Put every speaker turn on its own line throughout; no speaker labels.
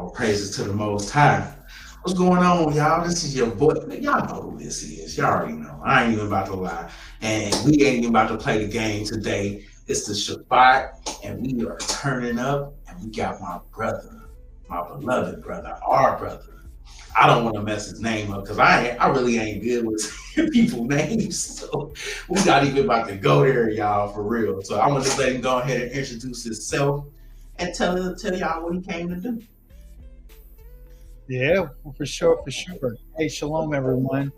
All praises to the Most High. What's going on, y'all? This is your boy. Y'all know who this is. Y'all already know. I ain't even about to lie. And we ain't even about to play the game today. It's the Shabbat, and we are turning up. And we got my brother, my beloved brother, our brother. I don't want to mess his name up because I really ain't good with people's names. So we not even about to go there, y'all, for real. So I'm gonna just let him go ahead and introduce himself and tell y'all what he came to do.
Yeah, for sure, for sure. Hey, shalom, everyone.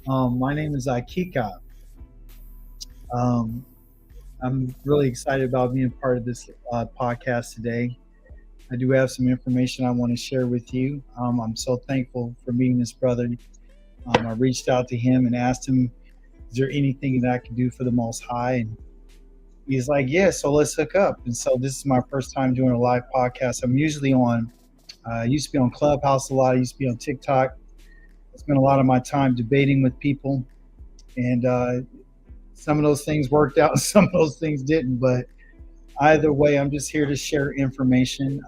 My name is Aikika. Um, I'm really excited about being part of this podcast today. I do have some information I want to share with you. I'm so thankful for meeting this brother. I reached out to him and asked him, "Is there anything that I can do for the Most High?" And he's like, "Yeah, so let's hook up." And so this is my first time doing a live podcast. I'm usually on. I used to be on Clubhouse a lot. I used to be on TikTok. I spent a lot of my time debating with people, and some of those things worked out, and some of those things didn't. But either way, I'm just here to share information.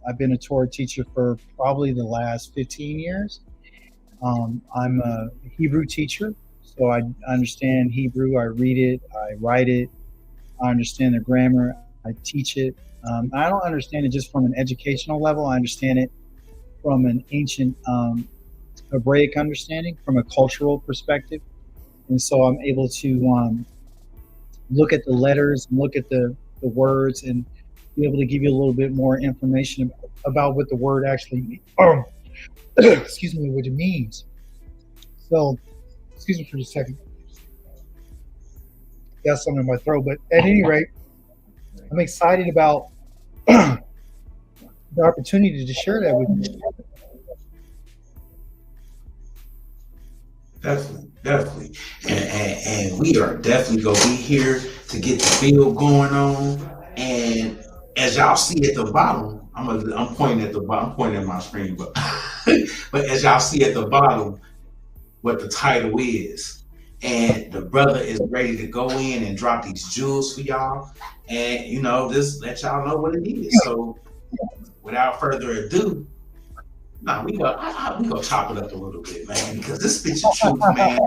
I've been a Torah teacher for probably the last 15 years. I'm a Hebrew teacher, so I understand Hebrew. I read it, I write it, I understand the grammar, I teach it. I don't understand it just from an educational level. I understand it from an ancient Hebraic understanding, from a cultural perspective. And so I'm able to look at the letters and look at the words and be able to give you a little bit more information about what the word actually means. Excuse me, what it means. So, excuse me for just a second. Got something in my throat, but at any rate, I'm excited about the opportunity to share that with you.
Definitely. And we are definitely gonna be here to get the build going on. And as y'all see at the bottom, I'm pointing at the bottom, I'm pointing at my screen, but but as y'all see at the bottom what the title is. And the brother is ready to go in and drop these jewels for y'all. And just let y'all know what it is. So without further ado, no, we go chop it up a little bit, man, because this spits your truth, man.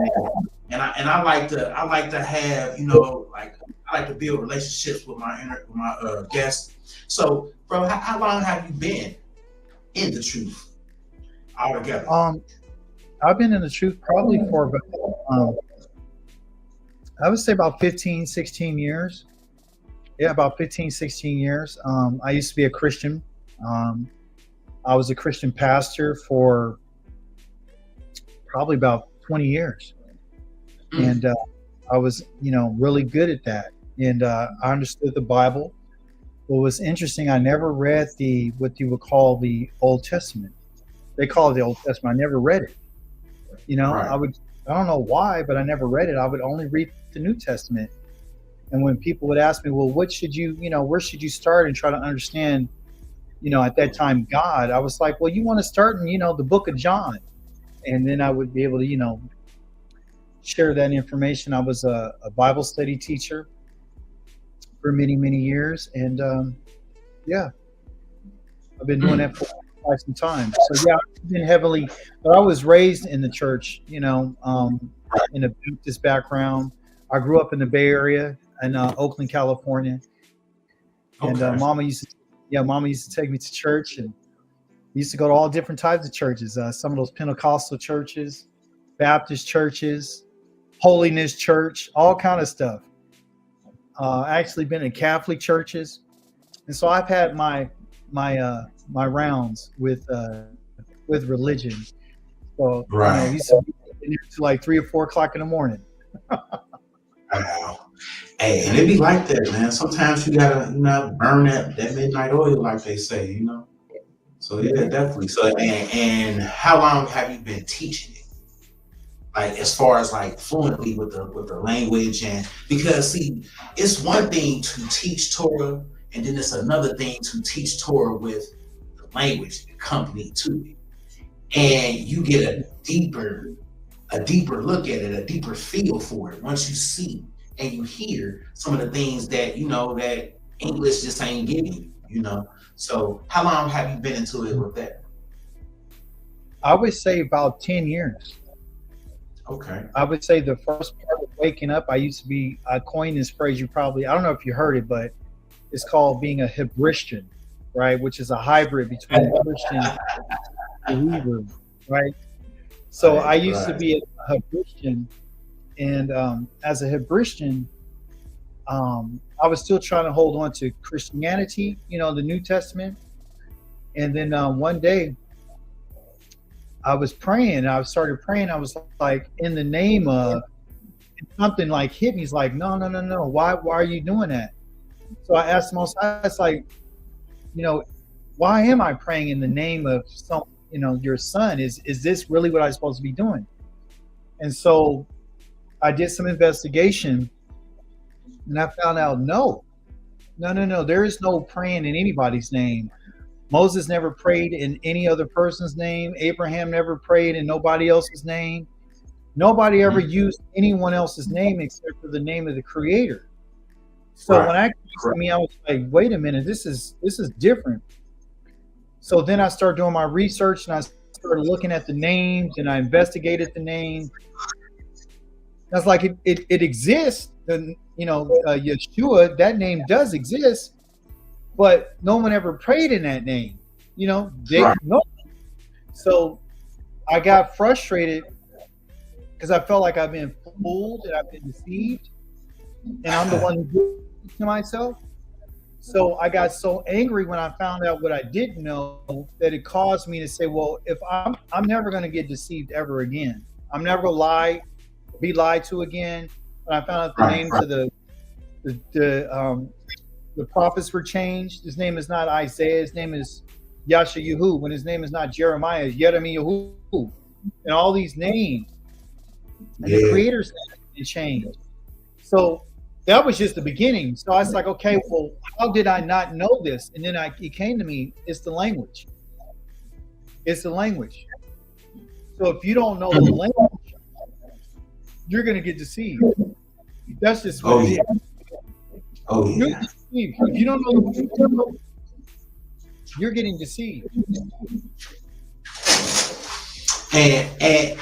And I like to have like I like to build relationships with my guests. So, bro, how long have you been in the truth altogether?
I've been in the truth probably for about, I would say about 15, 16 years. Yeah, about 15, 16 years. I used to be a Christian. I was a Christian pastor for probably about 20 years. And I was, really good at that. And I understood the Bible. What was interesting, I never read what you would call the Old Testament. They call it the Old Testament. I never read it.
Right.
I don't know why, but I never read it. I would only read the New Testament. And when people would ask me, well, where should you start and try to understand, at that time, God, I was like, well, you want to start in, the book of John. And then I would be able to, share that information. I was a Bible study teacher for many, many years. And yeah, I've been doing that for quite some time. So yeah, I've been heavily, but I was raised in the church, in a Baptist background. I grew up in the Bay Area in Oakland, California. And
Okay.
Mama used to take me to church, and we used to go to all different types of churches. Some of those Pentecostal churches, Baptist churches, Holiness Church, all kind of stuff. Actually been in Catholic churches, and so I've had my rounds with religion. So
Right.
used to be in there to like 3 or 4 o'clock in the morning.
Wow. Hey, and it be like that, man. Sometimes you gotta, burn that midnight oil, like they say. So yeah, definitely. So and how long have you been teaching it? Like as far as like fluently with the language, and because see, it's one thing to teach Torah, and then it's another thing to teach Torah with the language accompanied to it. And you get a deeper look at it, a deeper feel for it once you see and you hear some of the things that that English just ain't giving you. you know. So how long have you been into it with that?
I would say about 10 years.
Okay.
I would say the first part of waking up, I coined this phrase, I don't know if you heard it, but it's called being a Hebristian, right? Which is a hybrid between Christian and Hebrew, right? So I
Right,
used to
right.
be a Hebristian, and as a Hebristian, I was still trying to hold on to Christianity, the New Testament. And then one day I was praying. I started praying. I was like, in the name of, and something like hit me. He's like, no, no, no, no. Why are you doing that? So I asked Most High, it's like, you know, why am I praying in the name of your son? Is this really what I'm supposed to be doing? And so I did some investigation, and I found out, no, no, no, no. There is no praying in anybody's name. Moses never prayed in any other person's name. Abraham never prayed in nobody else's name. Nobody ever
Mhm.
used anyone else's name except for the name of the Creator. So when
Right.
I came to
Correct.
me, I was like, wait a minute, this is different. So then I started doing my research, and I started looking at the names, and I investigated the name. That's like it exists. Yeshua, that name does exist, but no one ever prayed in that name.
Right.
No. So I got frustrated because I felt like I've been fooled and I've been deceived, and I'm the one who did it to myself. So I got so angry when I found out what I didn't know that it caused me to say, well, if I'm never going to get deceived ever again. I'm never going to be lied to again. When I found out the
Right.
names
Right.
of the prophets were changed. His name is not Isaiah. His name is Yashayahu. When his name is not Jeremiah, it's Yeremiyahu. And all these names, and the
Yeah.
Creator's name has changed. So that was just the beginning. So I was like, okay, well, how did I not know this? And then it came to me, it's the language. It's the language. So if you don't know the
Mhm.
language, you're going to get deceived. That's just what
Oh
it
yeah.
is.
Oh
You're
yeah.
deceived. If you don't know the language, you're getting deceived.
And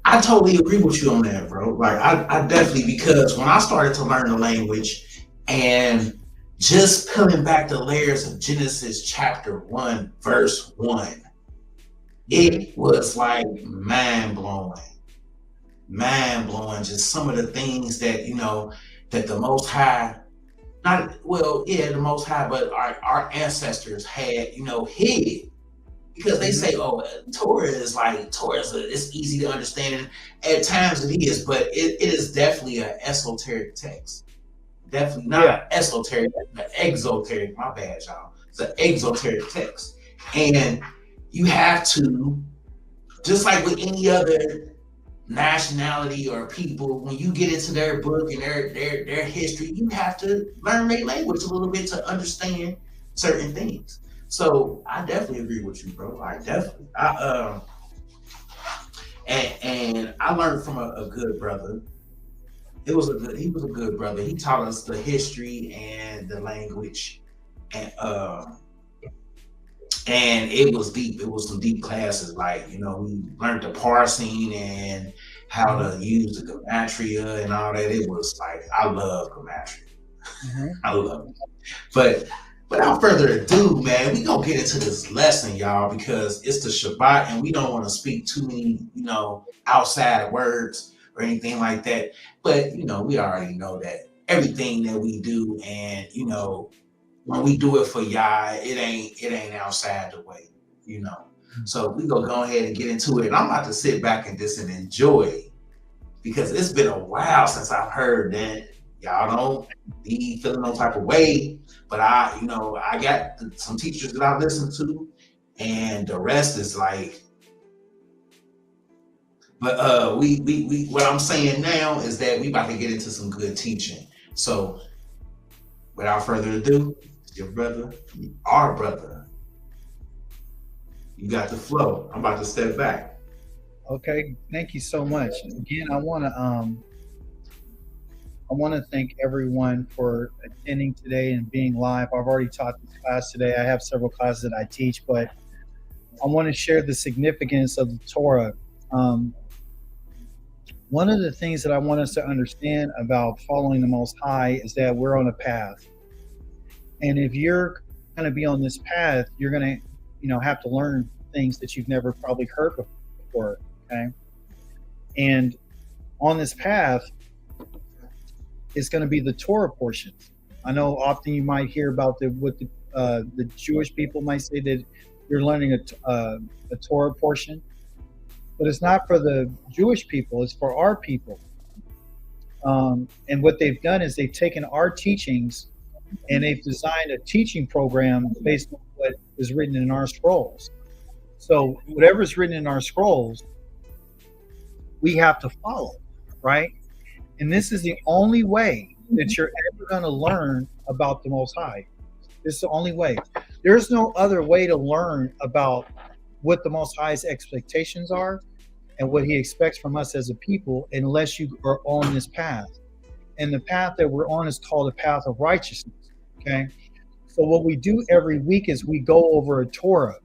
I totally agree with you on that, bro. Like I definitely, because when I started to learn the language and just peeling back the layers of Genesis chapter 1, verse 1,
Mm-hmm.
it was like mind blowing. Just some of the things that, that the Most High, not, well, yeah, the Most High, but our ancestors had, hid. Because they
Mm-hmm.
say, oh, Torah is it's easy to understand. And at times it is, but it is definitely an esoteric text. Definitely
Yeah.
not esoteric, but exoteric. My bad, y'all. It's an exoteric text. And you have to, just like with any other nationality or people, when you get into their book and their history, you have to learn their language a little bit to understand certain things. So I definitely agree with you, bro. I definitely, and I learned from a good brother. He was a good brother. He taught us the history and the language, and it was deep. It was some deep classes. Like, we learned the parsing and how
Mm-hmm.
to use the gematria and all that. It was like, I love gematria.
Mm-hmm.
I love it. But without further ado, man, we gonna get into this lesson, y'all, because it's the Shabbat and we don't want to speak too many, outside words or anything like that. But we already know that everything that we do, and when we do it for Yah, it ain't outside the way, you know. So we gonna go ahead and get into it. And I'm about to sit back and just enjoy, because it's been a while since I've heard that. Y'all don't be feeling no type of way, but I got some teachers that I listen to, and the rest is like. But we what I'm saying now is that we about to get into some good teaching. So without further ado, your brother, our brother, you got the flow. I'm about to step back.
Okay. Thank you so much. Again, I I want to thank everyone for attending today and being live. I've already taught this class today. I have several classes that I teach, but I want to share the significance of the Torah. Um, One of the things that I want us to understand about following the Most High is that we're on a path. And if you're going to be on this path, you're going to, have to learn things that you've never probably heard before. Okay. And on this path is going to be the Torah portions. I know often you might hear about what the Jewish people might say that you're learning a Torah portion, but it's not for the Jewish people, it's for our people. And what they've done is they've taken our teachings and they've designed a teaching program based on what is written in our scrolls. So whatever is written in our scrolls, we have to follow, right? And this is the only way that you're ever going to learn about the Most High. This is the only way. There's no other way to learn about what the Most High's expectations are and what he expects from us as a people unless you are on this path. And the path that we're on is called the path of righteousness, okay? So what we do every week is we go over a Torah.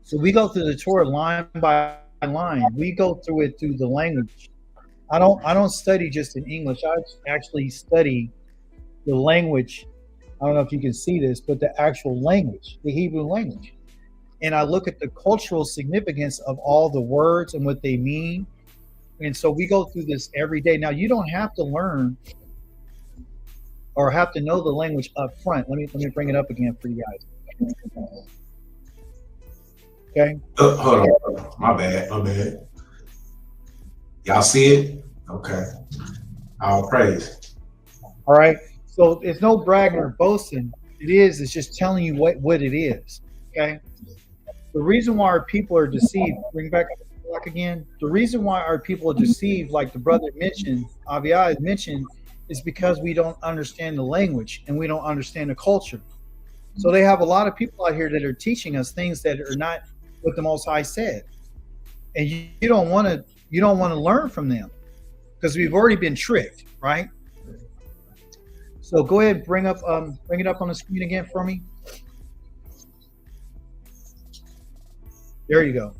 So we go through the Torah line by line. We go through it through the language. I don't study just in English. I actually study the language. I don't know if you can see this, but the actual language, the Hebrew language. And I look at the cultural significance of all the words and what they mean. And so we go through this every day. Now, you don't have to learn or have to know the language up front. Let me bring it up again for you guys. Okay.
Hold on. My bad. Y'all see it? Okay. All praise.
All right. So it's no bragging or boasting. It's just telling you what it is. Okay. The reason why our people are deceived, bring back the clock again. The reason why our people are deceived, like the brother mentioned, Aviad mentioned, is because we don't understand the language and we don't understand the culture. So they have a lot of people out here that are teaching us things that are not what the Most High said. And you don't want to learn from them because we've already been tricked, right? So go ahead, bring it up on the screen again for me. There you go.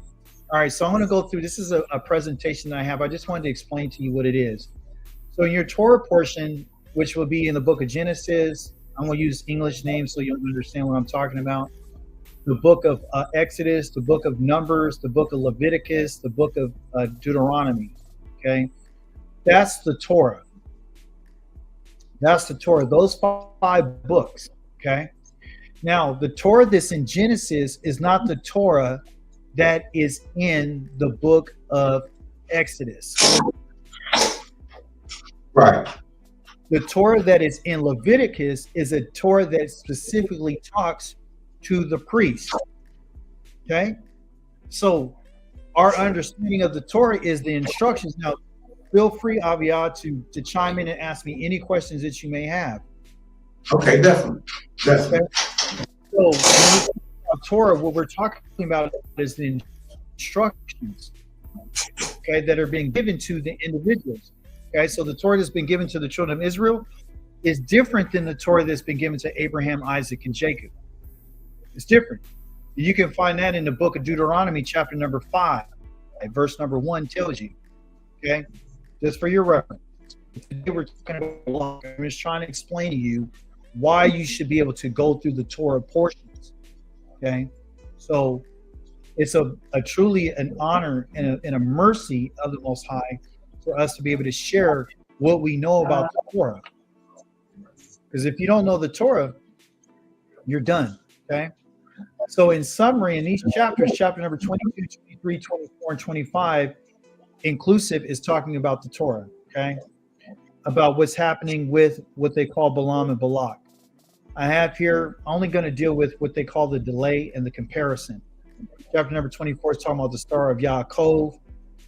All right, so I'm going to go through. This is a presentation that I have. I just wanted to explain to you what it is. So in your Torah portion, which will be in the book of Genesis, I'm going to use English names so you'll understand what I'm talking about. The book of Exodus, the book of Numbers, the book of Leviticus, the book of Deuteronomy. Okay, that's the Torah. That's the Torah. Those 5 books. Okay. Now the Torah that's in Genesis is not the Torah that is in the book of Exodus.
Right.
The Torah that is in Leviticus is a Torah that specifically talks to the priest. Okay? So our understanding of the Torah is the instructions. Now, feel free, Aviad, to chime in and ask me any questions that you may have.
Okay, definitely.
Okay? So when we talk about Torah, what we're talking about is the instructions, okay, that are being given to the individuals. Okay, so the Torah that's been given to the children of Israel is different than the Torah that's been given to Abraham, Isaac, and Jacob. It's different. You can find that in the book of Deuteronomy, chapter number 5, verse number 1 tells you. Okay, just for your reference. Today we're talking about, I'm just trying to explain to you why you should be able to go through the Torah portions. Okay, so it's a truly an honor and a mercy of the Most High for us to be able to share what we know about the Torah. Because if you don't know the Torah, you're done. Okay. So in summary, in these chapters, chapter number 22, 23, 24, and 25, inclusive is talking about the Torah. Okay. About what's happening with what they call Balaam and Balak. I have here only going to deal with what they call the delay and the comparison. Chapter number 24 is talking about the star of Yaakov.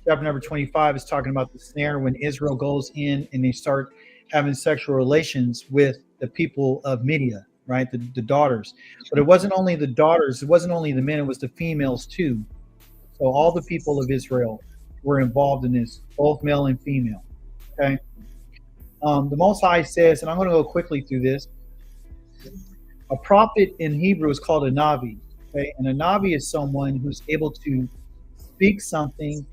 Chapter number 25 is talking about the snare when Israel goes in and they start having sexual relations with the people of Midian, right? The daughters. But it wasn't only the daughters, it wasn't only the men, it was the females too. So all the people of Israel were involved in this, both male and female. Okay. The Most High says, and I'm going to go quickly through this. A prophet in Hebrew is called a Navi. Okay? And a Navi is someone who's able to speak something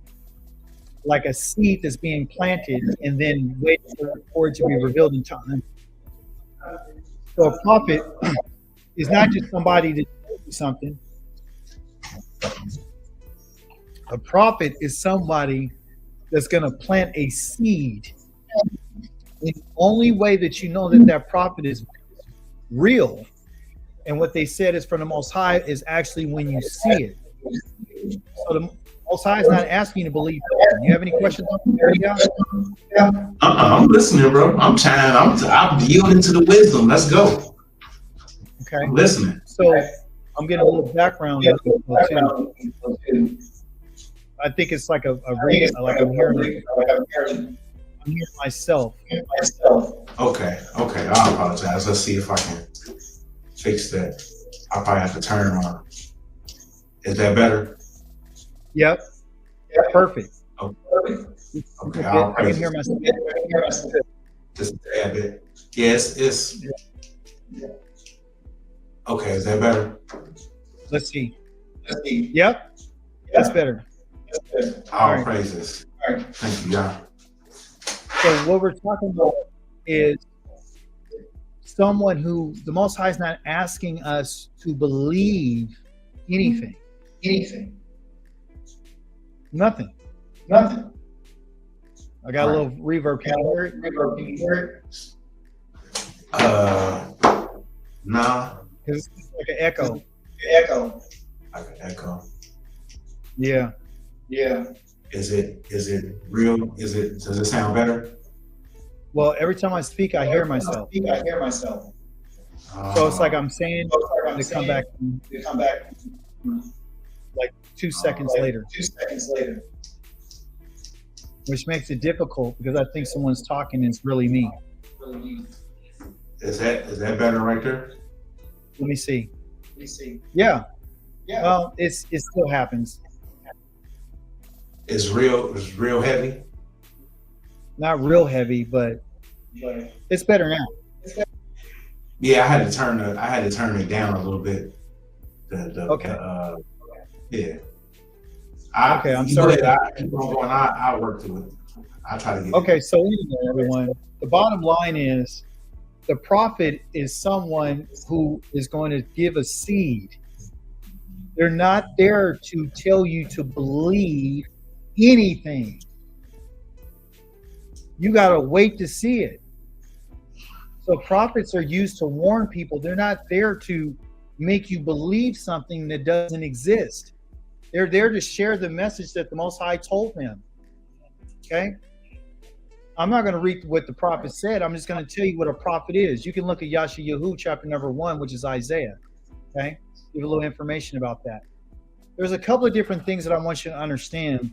like a seed that's being planted and then wait for it to be revealed in time. So a prophet is not just somebody that tells you something. A prophet is somebody that's going to plant a seed. And the only way that you know that that prophet is real and what they said is from the Most High is actually when you see it. So the Most High is not asking you to believe. You have any questions on that?
Yeah. I'm listening, bro. I'm yielding to the wisdom. Let's go.
Okay.
I'm listening.
So I'm getting a little background too. I think it's like a read, like I'm hearing myself.
Okay. I apologize. Let's see if I can fix that. I'll probably have to turn on. Is that better?
Yep. Perfect.
Okay.
I can hear myself.
Just a tad bit. Yes, it's okay. Is that better?
Let's see. Yep. That's better.
All
right.
praises. Thank you, John.
So what we're talking about is someone who the Most High is not asking us to believe anything. Nothing. I got a little reverb. Can you hear it?
Nah.
Because it's like an echo.
Like an echo.
Yeah.
Is it real? Does it sound better?
Well, every time I speak, I hear myself. So it's like I'm saying to come back like 2 seconds later. Which makes it difficult because I think someone's talking and it's really me.
Is that better right there?
Let me see. Yeah. Well, it still happens.
It's real heavy.
Not real heavy, but it's better now.
Yeah, I had to turn it down a little bit.
Okay.
Yeah.
Okay, I'm sorry.
I work through it. I try to get.
Okay, so anyway, everyone, the bottom line is the prophet is someone who is going to give a seed. They're not there to tell you to believe anything. You got to wait to see it. So prophets are used to warn people. They're not there to make you believe something that doesn't exist. They're there to share the message that the Most High told them. Okay? I'm not going to read what the prophet said. I'm just going to tell you what a prophet is. You can look at Yashayahu chapter number 1, which is Isaiah. Okay? Give a little information about that. There's a couple of different things that I want you to understand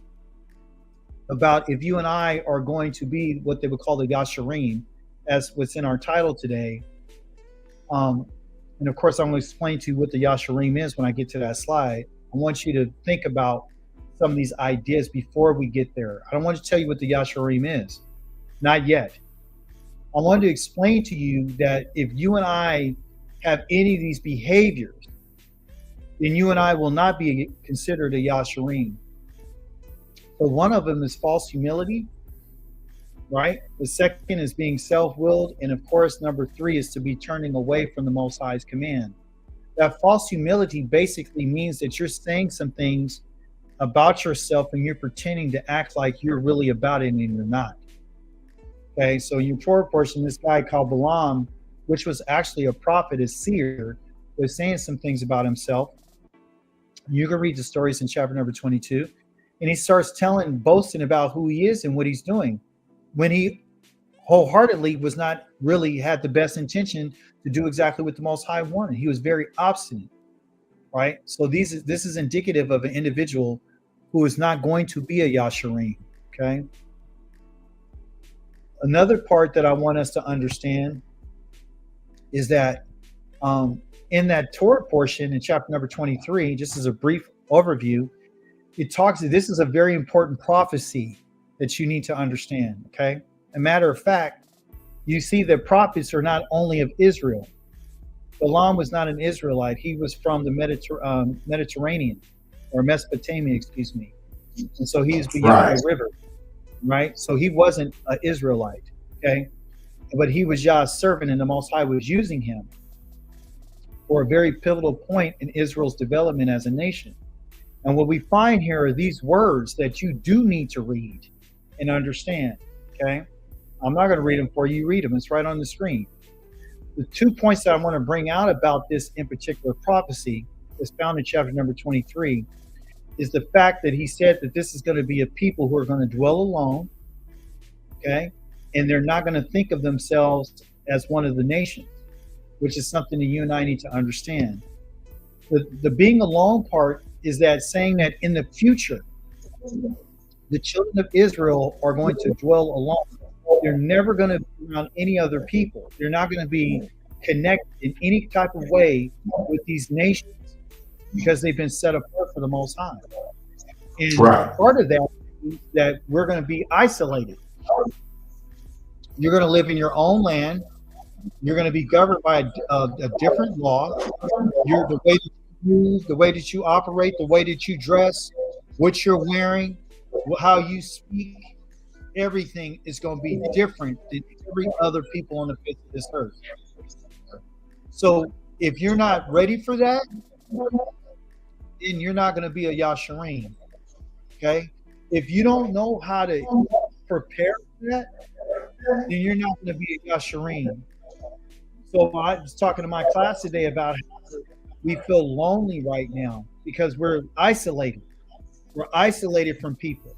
about if you and I are going to be what they would call the Yasharim, as what's in our title today. And of course, I'm going to explain to you what the Yasharim is when I get to that slide. I want you to think about some of these ideas before we get there. I don't want to tell you what the Yasharim is. Not yet. I want to explain to you that if you and I have any of these behaviors, then you and I will not be considered a Yasharim. So one of them is false humility, right? The second is being self-willed. And of course, number 3 is to be turning away from the Most High's command. That false humility basically means that you're saying some things about yourself and you're pretending to act like you're really about it and you're not. Okay, so your Torah portion, this guy called Balaam, which was actually a prophet, a seer, was saying some things about himself. You can read the stories in chapter number 22. And he starts boasting about who he is and what he's doing, when he wholeheartedly was not really had the best intention to do exactly what the Most High wanted. He was very obstinate, right? So this is indicative of an individual who is not going to be a Yasharim, okay? Another part that I want us to understand is that in that Torah portion in chapter number 23, just as a brief overview, it talks, this is a very important prophecy that you need to understand, okay? A matter of fact, you see the prophets are not only of Israel. Balaam was not an Israelite. He was from the Mediterranean or Mesopotamia, excuse me. And so he's beyond the river, right? So he wasn't an Israelite, okay? But he was Yah's servant, and the Most High was using him for a very pivotal point in Israel's development as a nation. And what we find here are these words that you do need to read and understand, okay? I'm not going to read them for you. Read them. It's right on the screen. The 2 points that I want to bring out about this in particular prophecy is found in chapter number 23 is the fact that he said that this is going to be a people who are going to dwell alone, okay? And they're not going to think of themselves as one of the nations, which is something that you and I need to understand. The being alone part is that saying that in the future, the children of Israel are going to dwell alone. They're never going to be around any other people. They're not going to be connected in any type of way with these nations because they've been set apart for the Most High. And part of that is that we're going to be isolated. You're going to live in your own land. You're going to be governed by a different law. The way that you move, the way that you operate, the way that you dress, what you're wearing, how you speak, everything is going to be different than every other people on the face of this earth. So if you're not ready for that, then you're not going to be a Yasharim. Okay? If you don't know how to prepare for that, then you're not going to be a Yasharim. So I was talking to my class today about how we feel lonely right now because we're isolated. We're isolated from people.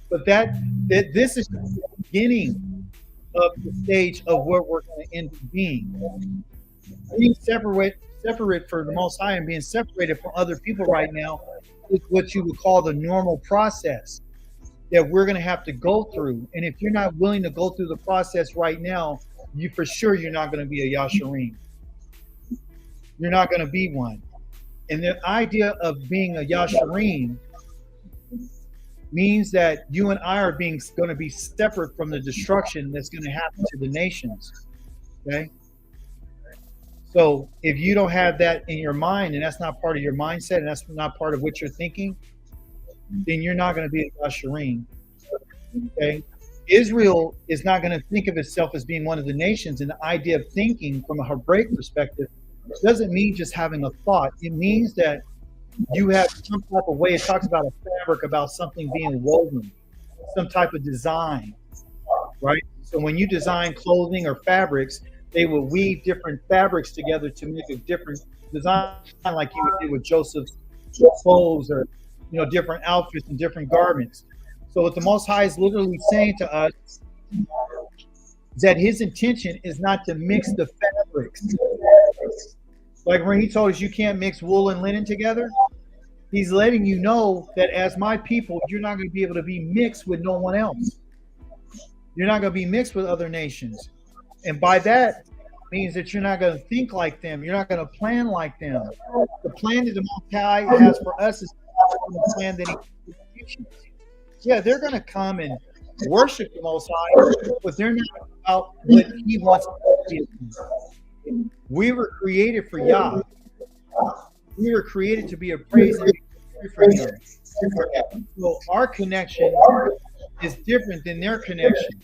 But this is the beginning of the stage of what we're going to end up being. Being separate for the Most High and being separated from other people right now is what you would call the normal process that we're going to have to go through. And if you're not willing to go through the process right now, you're not going to be a Yasharim. You're not going to be one. And the idea of being a Yasharim means that you and I are going to be separate from the destruction that's going to happen to the nations. Okay? So if you don't have that in your mind, and that's not part of your mindset, and that's not part of what you're thinking, then you're not going to be a Yasharim. Okay? Israel is not going to think of itself as being one of the nations, and the idea of thinking from a Hebraic perspective doesn't mean just having a thought. It means that you have some type of way. It talks about a fabric, about something being woven, some type of design, right? So when you design clothing or fabrics, they will weave different fabrics together to make a different design, like you would do with Joseph's clothes or different outfits and different garments. So what the Most High is literally saying to us is that his intention is not to mix the fabrics. Like when he told us you can't mix wool and linen together, he's letting you know that as my people, you're not going to be able to be mixed with no one else. You're not going to be mixed with other nations. And by that means that you're not going to think like them. You're not going to plan like them. The plan that the Most High has for us is the plan that he has. Yeah, they're going to come and worship the Most High, but they're not about what he wants to do. We were created for Yah. We were created to be a praise and for him. So our connection is different than their connection.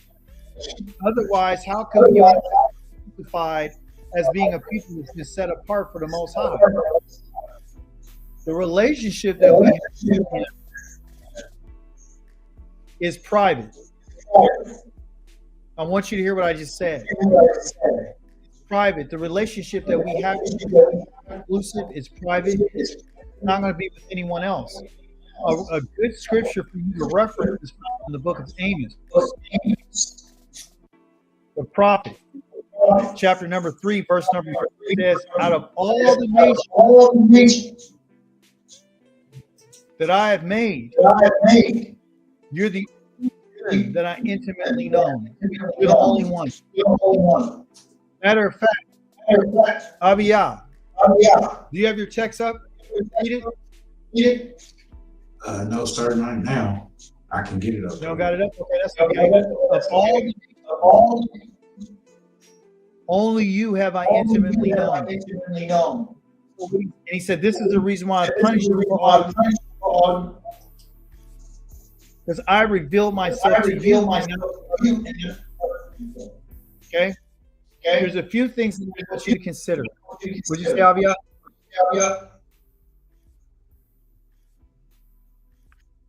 Otherwise, how come you are identified as being a people that's been set apart for the Most High? The relationship that we have with him is private. I want you to hear what I just said. It's private. The relationship that we have with him is exclusive. It's private. It's not going to be with anyone else. A good scripture for you to reference is from the book of Amos. The prophet, chapter number 3, verse number 3 says, out of all the nations that I have made, you're the only that I intimately know. You're the only one. Matter of fact, Abiyah, do you have your text up? Read it.
No, sir, not now. I can get it up.
You don't got it up? Okay, that's okay. Of all Only you have I intimately known. And he said, this is the reason why I punish you for all, because I revealed myself to you. Okay? There's a few things that I want you to consider. Would you say, Avia?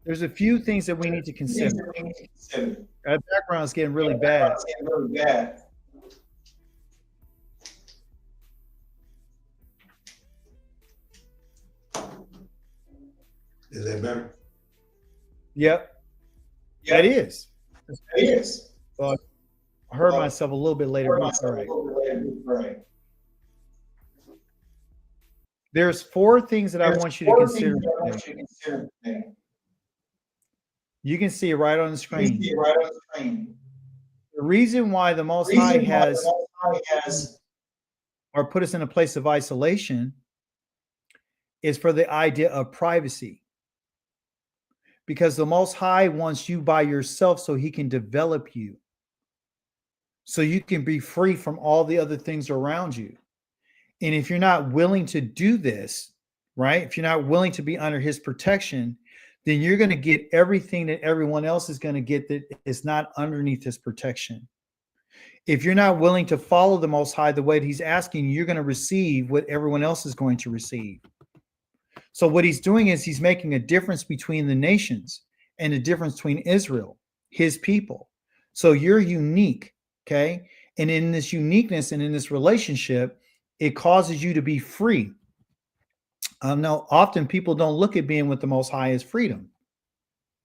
There's a few things that we need to consider. Our background is getting really bad.
Is that better?
Yep. That is. Well, I heard
Well,
myself a little bit later. All right. There's four things that I want you to consider today. You can see it right on the screen. The reason why the Most High has or put us in a place of isolation is for the idea of privacy. Because the Most High wants you by yourself so he can develop you. So you can be free from all the other things around you. And if you're not willing to do this, right? If you're not willing to be under his protection, then you're going to get everything that everyone else is going to get that is not underneath his protection. If you're not willing to follow the Most High the way that he's asking, you're going to receive what everyone else is going to receive. So what he's doing is he's making a difference between the nations and a difference between Israel, his people. So you're unique, okay? And in this uniqueness and in this relationship, it causes you to be free. Now, often people don't look at being with the Most High as freedom.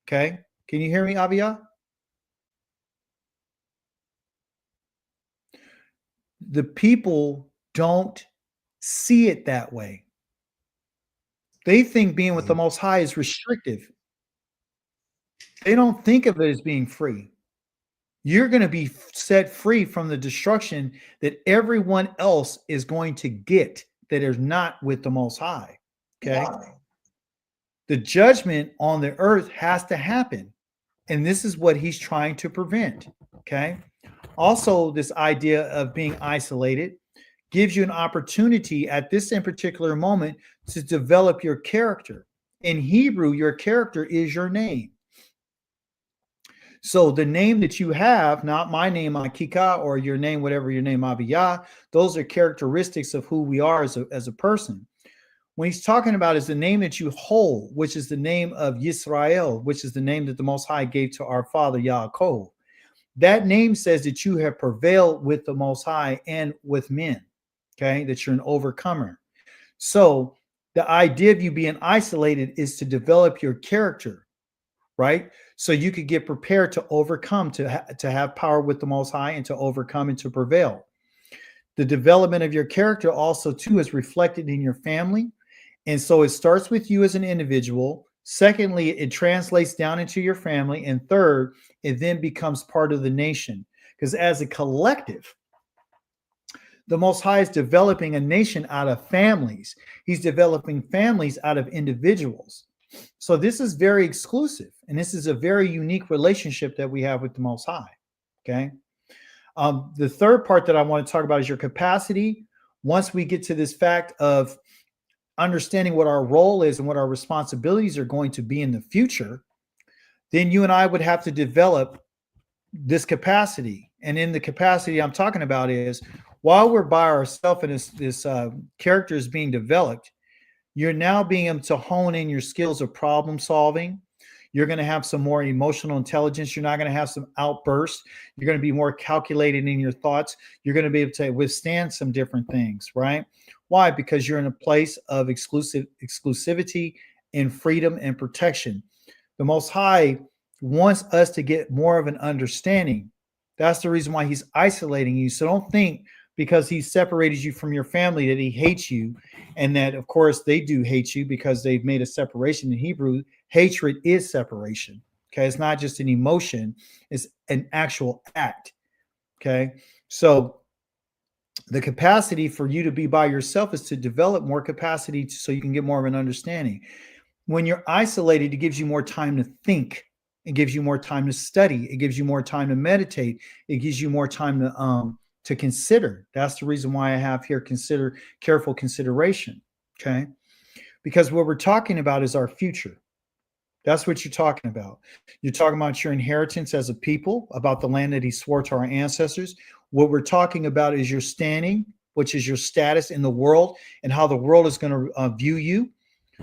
Okay? Can you hear me, Avia? The people don't see it that way. They think being with the Most High is restrictive. They don't think of it as being free. You're going to be set free from the destruction that everyone else is going to get that is not with the Most High. Okay. The judgment on the earth has to happen. And this is what he's trying to prevent. Okay. Also, this idea of being isolated gives you an opportunity at this in particular moment to develop your character. In Hebrew, your character is your name. So the name that you have, not my name, Akika, or your name, whatever your name, Abiyah, those are characteristics of who we are as a person. When he's talking about is the name that you hold, which is the name of Yisrael, which is the name that the Most High gave to our father Yaakov. That name says that you have prevailed with the Most High and with men, okay, that you're an overcomer. So the idea of you being isolated is to develop your character, right? So you could get prepared to overcome, to have power with the Most High and to overcome and to prevail. The development of your character also too is reflected in your family. And so it starts with you as an individual. Secondly, it translates down into your family. And third, it then becomes part of the nation. Because as a collective, the Most High is developing a nation out of families. He's developing families out of individuals. So this is very exclusive. And this is a very unique relationship that we have with the Most High. Okay. The third part that I want to talk about is your capacity. Once we get to this fact of understanding what our role is and what our responsibilities are going to be in the future, then you and I would have to develop this capacity. And in the capacity I'm talking about is while we're by ourselves and this character is being developed, you're now being able to hone in your skills of problem solving. You're going to have some more emotional intelligence. You're not going to have some outbursts. You're going to be more calculated in your thoughts. You're going to be able to withstand some different things, right? Why? Because you're in a place of exclusivity and freedom and protection. The Most High wants us to get more of an understanding. That's the reason why he's isolating you. So don't think because he separated you from your family that he hates you, and that, of course, they do hate you because they've made a separation. In Hebrew, hatred is separation. Okay, it's not just an emotion, it's an actual act. Okay, so the capacity for you to be by yourself is to develop more capacity so you can get more of an understanding. When you're isolated, it gives you more time to think. It gives you more time to study. It gives you more time to meditate. It gives you more time to consider. That's the reason why I have here consider careful consideration. Okay. Because what we're talking about is our future. That's what you're talking about. You're talking about your inheritance as a people, about the land that he swore to our ancestors. What we're talking about is your standing, which is your status in the world and how the world is going to view you.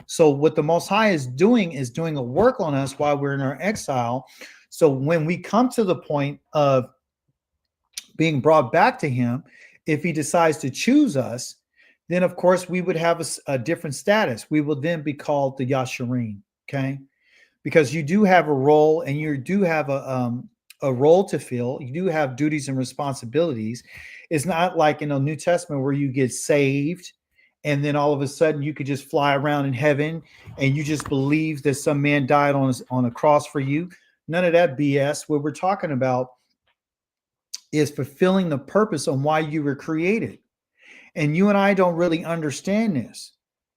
So what the Most High is doing a work on us while we're in our exile. So when we come to the point of being brought back to him, if he decides to choose us, then of course we would have a different status. We will then be called the Yasharim, okay? Because you do have a role and you do have a role to fill. You do have duties and responsibilities. It's not like in the New Testament where you get saved and then all of a sudden you could just fly around in heaven and you just believe that some man died on a cross for you. None of that BS. What we're talking about is fulfilling the purpose on why you were created. And you and I don't really understand this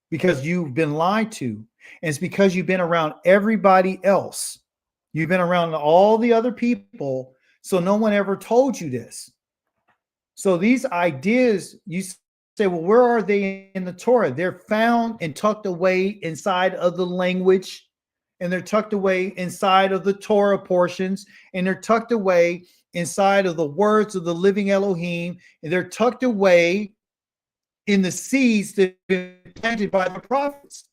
because you've been lied to. And it's because you've been around everybody else. You've been around all the other people. So no one ever told you this. So these ideas, you say, well, where are they in the Torah? They're found and tucked away inside of the language, and they're tucked away inside of the Torah portions, and they're tucked away inside of the words of the living Elohim, and they're tucked away in the seeds that have been planted by the prophets.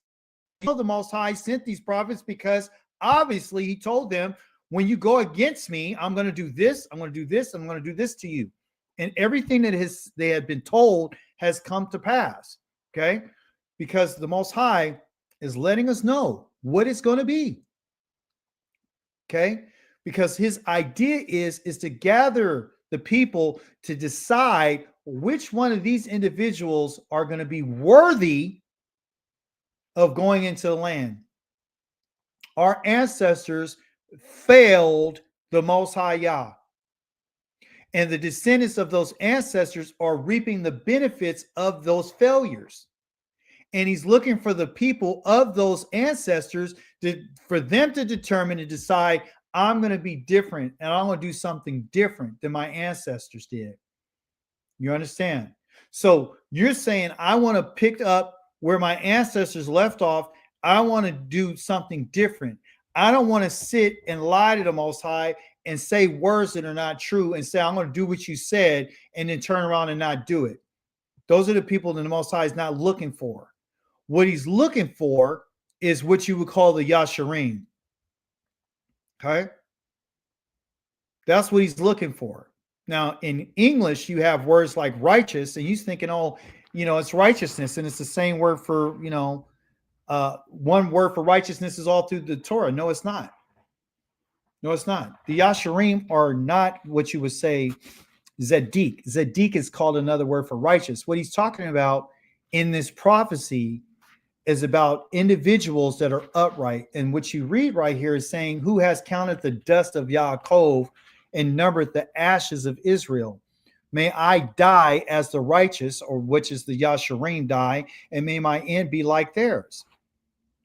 The Most High sent these prophets because obviously he told them, when you go against me, I'm going to do this, I'm going to do this, I'm going to do this to you. And everything that they had been told has come to pass, okay? Because the Most High is letting us know what it's going to be, okay? Because his idea is to gather the people to decide which one of these individuals are going to be worthy of going into the land. Our ancestors failed the Most High Yah. And the descendants of those ancestors are reaping the benefits of those failures. And he's looking for the people of those ancestors for them to determine and decide, I'm going to be different and I'm going to do something different than my ancestors did. You understand? So you're saying, I want to pick up where my ancestors left off. I want to do something different. I don't want to sit and lie to the Most High and say words that are not true and say, I'm going to do what you said, and then turn around and not do it. Those are the people that the Most High is not looking for. What he's looking for is what you would call the Yasharim. Okay? That's what he's looking for. Now, in English, you have words like righteous, and he's thinking, oh, it's righteousness, and it's the same word for, one word for righteousness is all through the Torah. No, it's not. No, it's not. The Yasharim are not what you would say Zedek. Zedek is called another word for righteous. What he's talking about in this prophecy is about individuals that are upright. And what you read right here is saying, who has counted the dust of Yaakov and numbered the ashes of Israel? May I die as the righteous, or which is the Yasharim, die, and may my end be like theirs.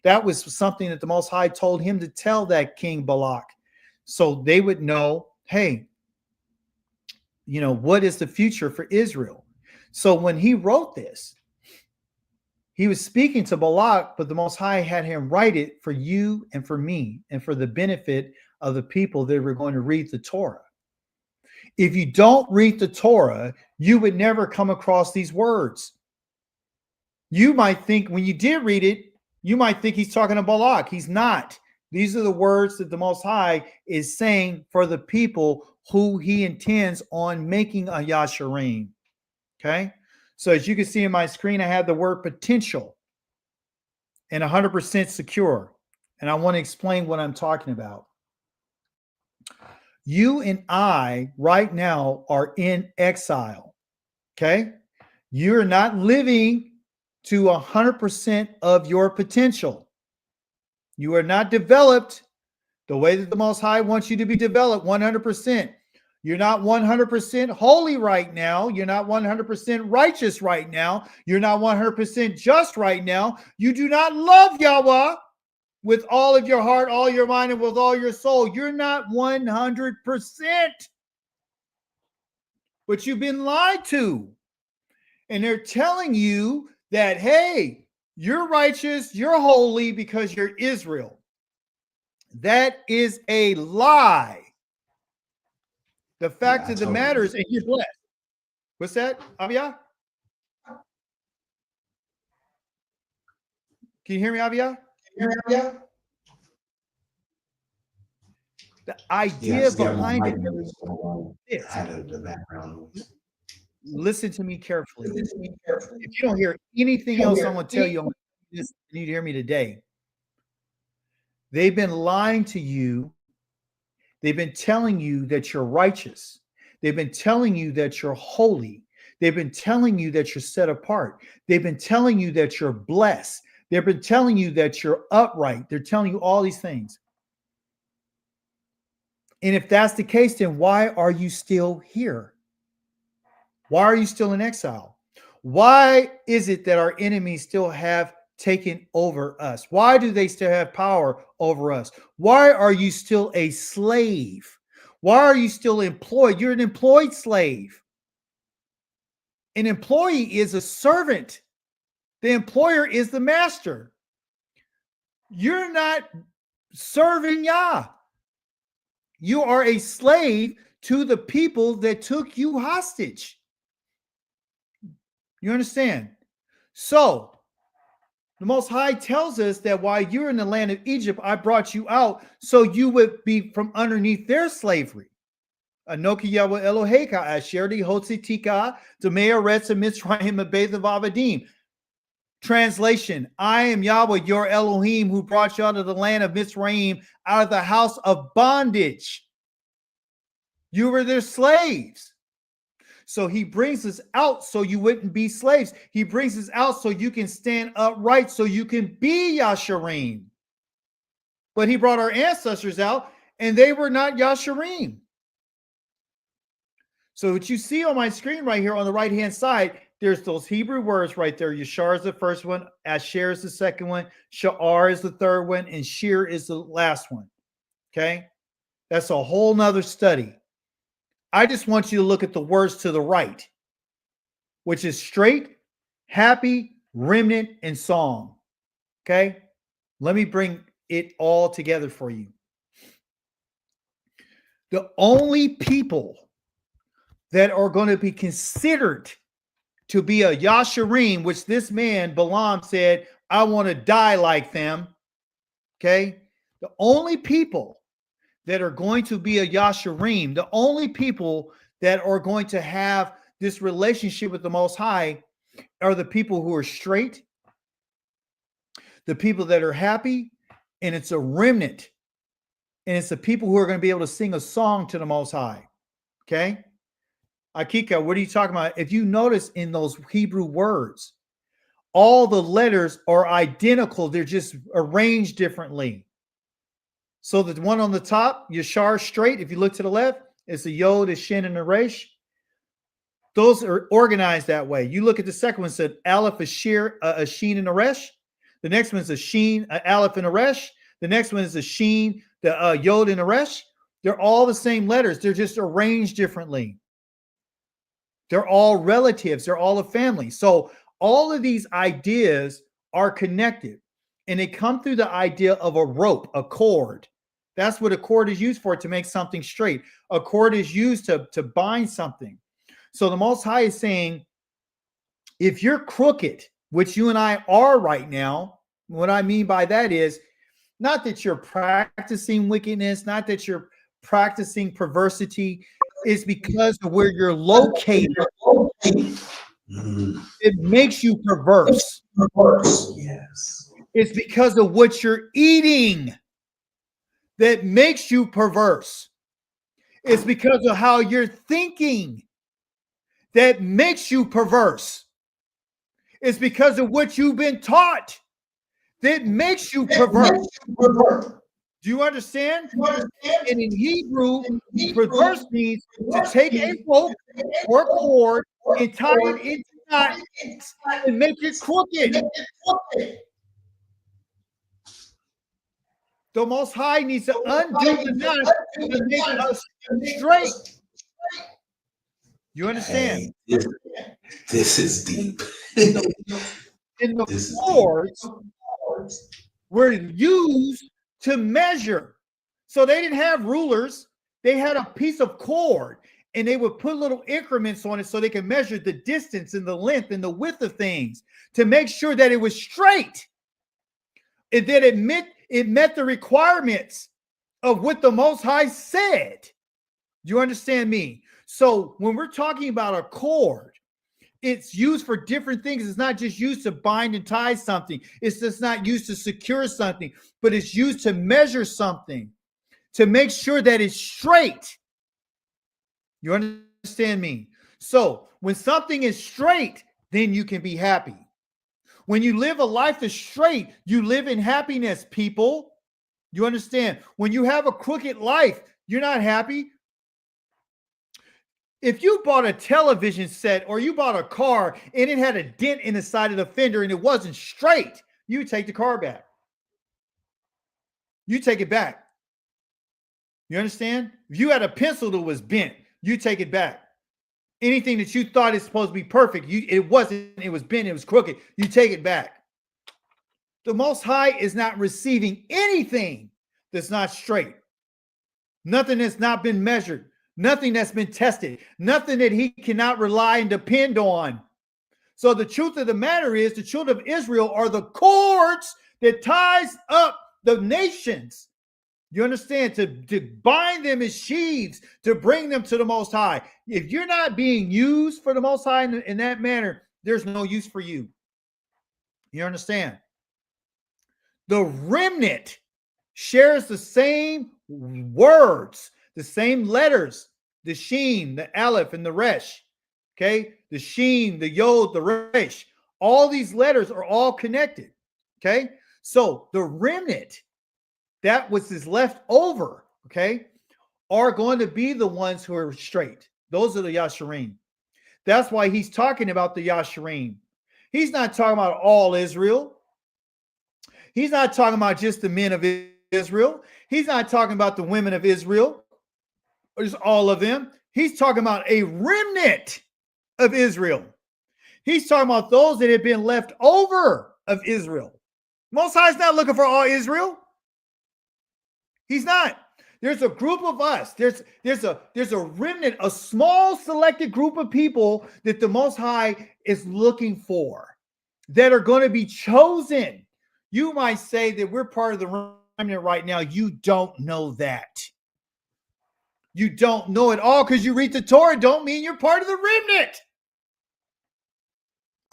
That was something that the Most High told him to tell that King Balak, so they would know, hey, what is the future for Israel? So when he wrote this, he was speaking to Balak, but the Most High had him write it for you and for me and for the benefit of the people that were going to read the Torah. If you don't read the Torah, you would never come across these words. You might think when you did read it, you might think he's talking to Balak. He's not. These are the words that the Most High is saying for the people who he intends on making a Yasharim. Okay? So as you can see in my screen, I have the word potential and 100% secure. And I want to explain what I'm talking about. You and I right now are in exile. Okay? You're not living to 100% of your potential. You are not developed the way that the Most High wants you to be developed 100%. You're not 100% holy right now. You're not 100% righteous right now. You're not 100% just right now. You do not love Yahweh with all of your heart, all your mind, and with all your soul. You're not 100%. but you've been lied to. And they're telling you that, hey, you're righteous, you're holy because you're Israel. That is a lie. The fact of the matter is, and you're blessed. What's that, Avia? Can you hear me, Avia? The idea behind it is
the background noise.
Listen to me carefully. If you don't hear anything else I'm going to tell you, you need to hear me today. They've been lying to you. They've been telling you that you're righteous. They've been telling you that you're holy. They've been telling you that you're set apart. They've been telling you that you're blessed. They've been telling you that you're upright. They're telling you all these things. And if that's the case, then why are you still here? Why are you still in exile? Why is it that our enemies still have taken over us? Why do they still have power over us? Why are you still a slave? Why are you still employed? You're an employed slave. An employee is a servant. The employer is the master. You're not serving Yah. You are a slave to the people that took you hostage. You understand? So, the Most High tells us that while you're in the land of Egypt, I brought you out so you would be from underneath their slavery. Anoki Yahweh Eloheka Asher Hotzitika Tamea Retza Mitzrayim Abethav Avadim. Translation: I am Yahweh, your Elohim, who brought you out of the land of Mitzrayim, out of the house of bondage. You were their slaves. So he brings us out so you wouldn't be slaves. He brings us out so you can stand upright, so you can be Yasharim. But he brought our ancestors out, and they were not Yasharim. So what you see on my screen right here on the right-hand side, there's those Hebrew words right there. Yashar is the first one, Asher is the second one, Sha'ar is the third one, and Shir is the last one. Okay? That's a whole nother study. I just want you to look at the words to the right, which is straight, happy, remnant, and song. Okay? Let me bring it all together for you. The only people that are going to be considered to be a Yasharim, which this man, Balaam, said, I want to die like them. Okay? The only people that are going to be a Yasharim, the only people that are going to have this relationship with the Most High are the people who are straight, the people that are happy, and it's a remnant. And it's the people who are going to be able to sing a song to the Most High. Okay? Akika, what are you talking about? If you notice in those Hebrew words, all the letters are identical. They're just arranged differently. So the one on the top, Yashar straight, if you look to the left, it's a Yod, a Shin, and a Resh. Those are organized that way. You look at the second one, said Aleph, a Shir, a Shin, and a Resh. The next one is a Shin, an Aleph, and a Resh. The next one is a Shin, the Yod, and a Resh. They're all the same letters. They're just arranged differently. They're all relatives. They're all a family. So all of these ideas are connected. And they come through the idea of a rope, a cord. That's what a cord is used for, to make something straight. A cord is used to bind something. So the Most High is saying, if you're crooked, which you and I are right now, what I mean by that is not that you're practicing wickedness, not that you're practicing perversity, is because of where you're located. It makes you perverse.
Yes.
It's because of what you're eating that makes you perverse. It's because of how you're thinking that makes you perverse. It's because of what you've been taught that makes you perverse. Do you understand? And in Hebrew, perverse means to take a rope or a cord and tie it into knots and make it crooked. The Most High needs to undo the knot to make us straight. You understand?
Hey, this is deep.
And the
This is deep.
cords were used to measure. So they didn't have rulers. They had a piece of cord and they would put little increments on it so they could measure the distance and the length and the width of things to make sure that it was straight. And that it met the requirements of what the Most High said. Do you understand me? So when we're talking about a cord, it's used for different things. It's not just used to bind and tie something. It's just not used to secure something, but it's used to measure something, to make sure that it's straight. You understand me? So when something is straight, then you can be happy. When you live a life that's straight, you live in happiness, people. You understand? When you have a crooked life, you're not happy. If you bought a television set or you bought a car and it had a dent in the side of the fender and it wasn't straight, you take the car back. You take it back. You understand? If you had a pencil that was bent, you take it back. Anything that you thought is supposed to be perfect, it wasn't, it was bent, it was crooked, you take it back. The Most High is not receiving anything that's not straight. Nothing that's not been measured. Nothing that's been tested. Nothing that he cannot rely and depend on. So the truth of the matter is the children of Israel are the cords that ties up the nations. You understand? To bind them as sheaves, to bring them to the Most High. If you're not being used for the Most High in that manner, there's no use for you. You understand? The remnant shares the same words, the same letters, the Sheen, the Aleph, and the Resh. Okay? The Sheen, the Yod, the Resh. All these letters are all connected. Okay? So the remnant, that which is left over, okay, are going to be the ones who are straight. Those are the Yasharim. That's why he's talking about the Yasharim. He's not talking about all Israel. He's not talking about just the men of Israel. He's not talking about the women of Israel, or just all of them. He's talking about a remnant of Israel. He's talking about those that have been left over of Israel. Most High is not looking for all Israel. He's not. There's a group of us. There's a remnant, a small selected group of people that the Most High is looking for that are going to be chosen. You might say that we're part of the remnant right now. You don't know that. You don't know it all because you read the Torah don't mean you're part of the remnant.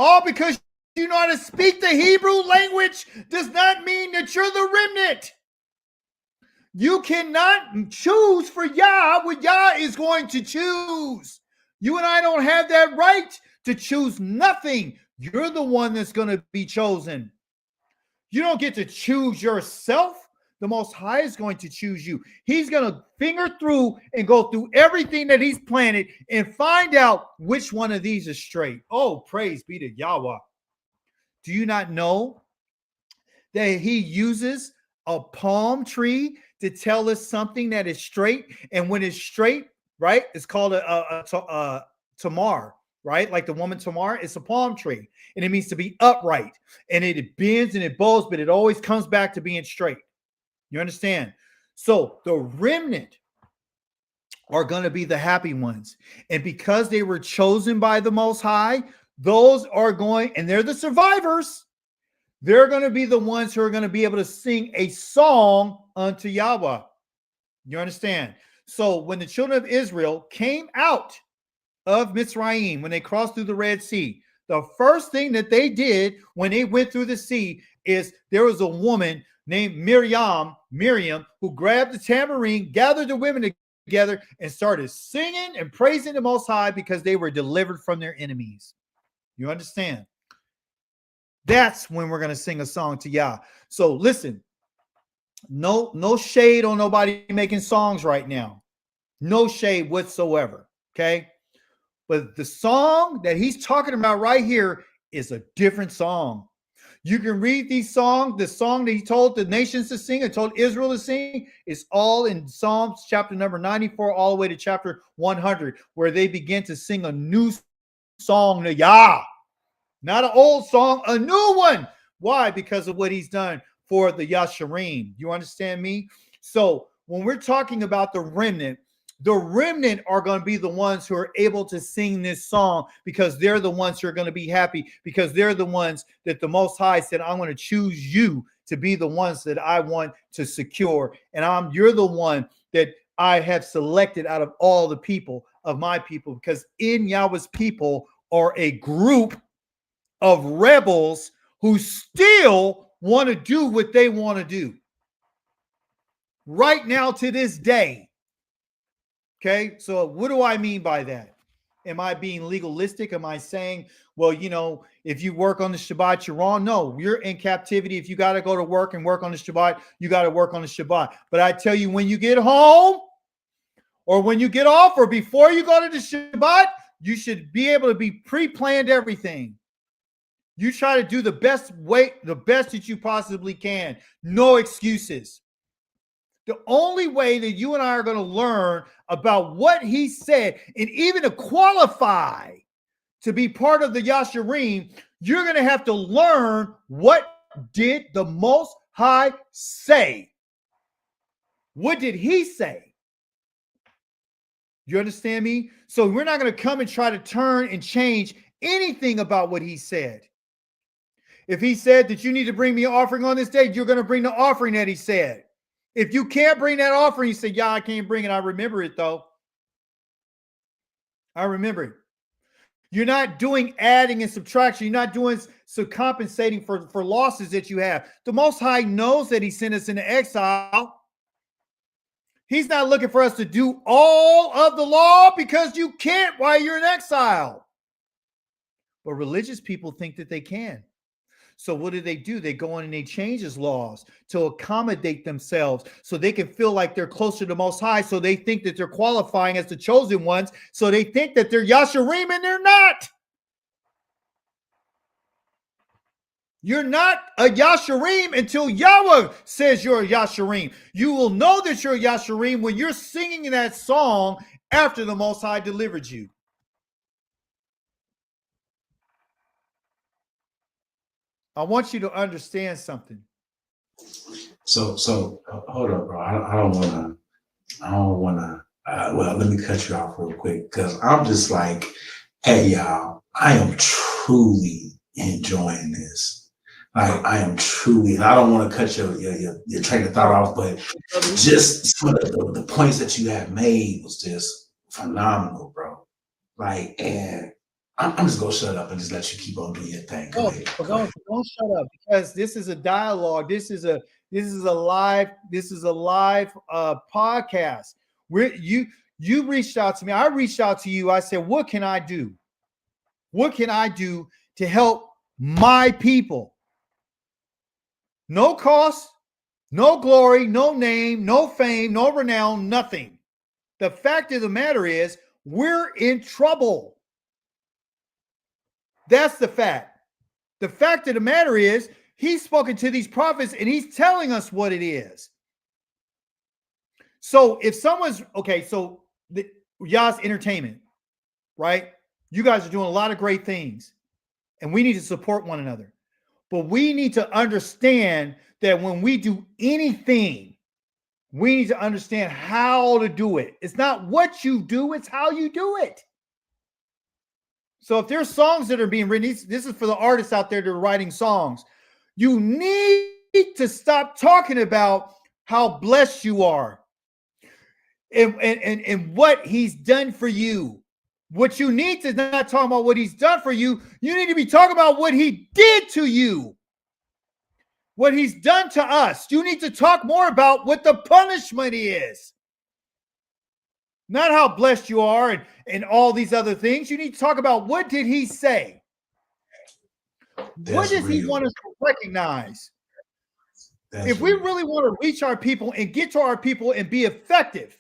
All because you know how to speak the Hebrew language does not mean that you're the remnant. You cannot choose for Yah what Yah is going to choose. You and I don't have that right to choose nothing. You're the one that's going to be chosen. You don't get to choose yourself. The Most High is going to choose you. He's going to finger through and go through everything that he's planted and find out which one of these is straight. Oh, praise be to Yahweh. Do you not know that he uses a palm tree to tell us something that is straight? And when it's straight, right, it's called a tamar, right? Like the woman Tamar, it's a palm tree. And it means to be upright. And it bends and it bows, but it always comes back to being straight. You understand? So the remnant are going to be the happy ones. And because they were chosen by the Most High, those are going, and they're the survivors. They're going to be the ones who are going to be able to sing a song unto Yahweh. You understand? So when the children of Israel came out of Mitzrayim, when they crossed through the Red Sea, the first thing that they did when they went through the sea is there was a woman named Miriam, who grabbed the tambourine, gathered the women together, and started singing and praising the Most High because they were delivered from their enemies. You understand? That's when we're going to sing a song to Yah. So listen, no shade on nobody making songs right now. No shade whatsoever, okay? But the song that he's talking about right here is a different song.
You can read these songs. The song that he told the nations to sing and told Israel to sing is all in Psalms chapter number 94 all the way to chapter 100, where they begin to sing a new song to Yah. Not an old song, a new one. Why? Because of what he's done for the Yasharim. You understand me? So when we're talking about the remnant are going to be the ones who are able to sing this song, because they're the ones who are going to be happy, because they're the ones that the Most High said, I'm going to choose you to be the ones that I want to secure. And you're the one that I have selected out of all the people of my people, because in Yahweh's people are a group of rebels who still want to do what they want to do right now to this day. Okay, so what do I mean by that? Am I being legalistic? Am I saying, well, if you work on the Shabbat, you're wrong? No, you're in captivity. If you got to go to work and work on the Shabbat, you got to work on the Shabbat. But I tell you, when you get home or when you get off or before you go to the Shabbat, you should be able to be pre-planned everything. You try to do the best that you possibly can. No excuses. The only way that you and I are going to learn about what he said, and even to qualify to be part of the Yasharim, you're going to have to learn what did the Most High say. What did he say? You understand me? So we're not going to come and try to turn and change anything about what he said. If he said that you need to bring me an offering on this day, you're going to bring the offering that he said. If you can't bring that offering, you say, yeah, I can't bring it. I remember it, though. I remember it. You're not doing adding and subtraction. You're not doing compensating for losses that you have. The Most High knows that he sent us into exile. He's not looking for us to do all of the law, because you can't while you're in exile. But religious people think that they can. So what do? They go in and they change his laws to accommodate themselves so they can feel like they're closer to the Most High. So they think that they're qualifying as the chosen ones. So they think that they're Yasharim, and they're not. You're not a Yasharim until Yahweh says you're a Yasharim. You will know that you're a Yasharim when you're singing that song after the Most High delivered you. I want you to understand something.
So hold up, bro. I don't wanna. Well, let me cut you off real quick, because I'm just like, hey, y'all, I am truly enjoying this. I am truly, and I don't want to cut your train of thought off, but just some of the points that you have made was just phenomenal, bro. And I'm just gonna shut up and just let you keep on doing your thing.
Don't shut up, because this is a dialogue. This is a live podcast. You reached out to me. I reached out to you. I said, what can I do? What can I do to help my people? No cost, no glory, no name, no fame, no renown, nothing. The fact of the matter is, we're in trouble. That's the fact. The fact of the matter is, he's spoken to these prophets and he's telling us what it is. So if someone's so Yah's entertainment, right? You guys are doing a lot of great things, and we need to support one another. But we need to understand that when we do anything, we need to understand how to do it. It's not what you do, it's how you do it. So if there's songs that are being written, this is for the artists out there that are writing songs. You need to stop talking about how blessed you are and what he's done for you. What you need to not talk about what he's done for you. You need to be talking about what he did to you, what he's done to us. You need to talk more about what the punishment is. Not how blessed you are and all these other things. You need to talk about, what did he say? What does he want us to recognize? If we really want to reach our people and get to our people and be effective,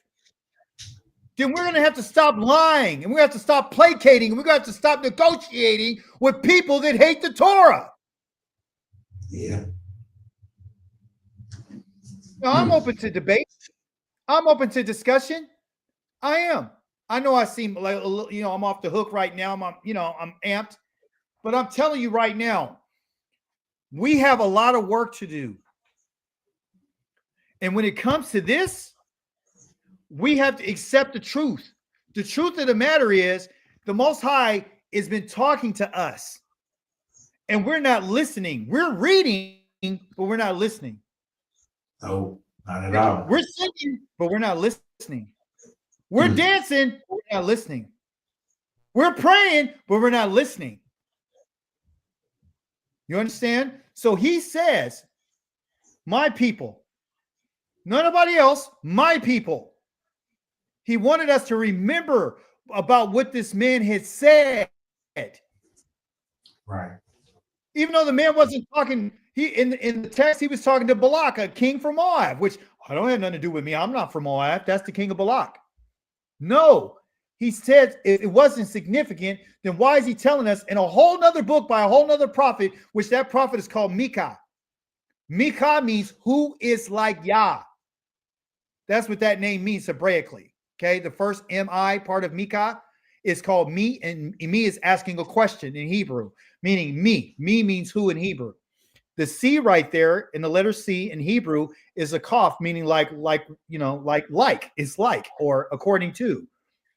then we're going to have to stop lying, and we're going to have to stop placating, and we're going to have to stop negotiating with people that hate the Torah.
Yeah.
Now, I'm open to debate. I'm open to discussion. I am. I know I seem like I'm off the hook right now. I'm amped, but I'm telling you right now, we have a lot of work to do. And when it comes to this, we have to accept the truth. The truth of the matter is, the Most High has been talking to us, and we're not listening. We're reading, but we're not listening.
No, not at all.
We're singing, but we're not listening. We're dancing, but we're not listening. We're praying, but we're not listening. You understand? So he says, my people, nobody else, my people. He wanted us to remember about what this man had said.
Right.
Even though the man wasn't talking, in the text, he was talking to Balak, a king from Moab, which I don't have nothing to do with me. I'm not from Moab. That's the king of Balak. No, he said if it wasn't significant, then why is he telling us in a whole nother book by a whole nother prophet, which that prophet is called Micah? Micah means who is like Yah. That's what that name means Hebraically. Okay, the first M-I part of Micah is called me, and me is asking a question in Hebrew, meaning me. Me means who in Hebrew. The C right there in the letter C in Hebrew is a kaf, meaning like, it's like, or according to.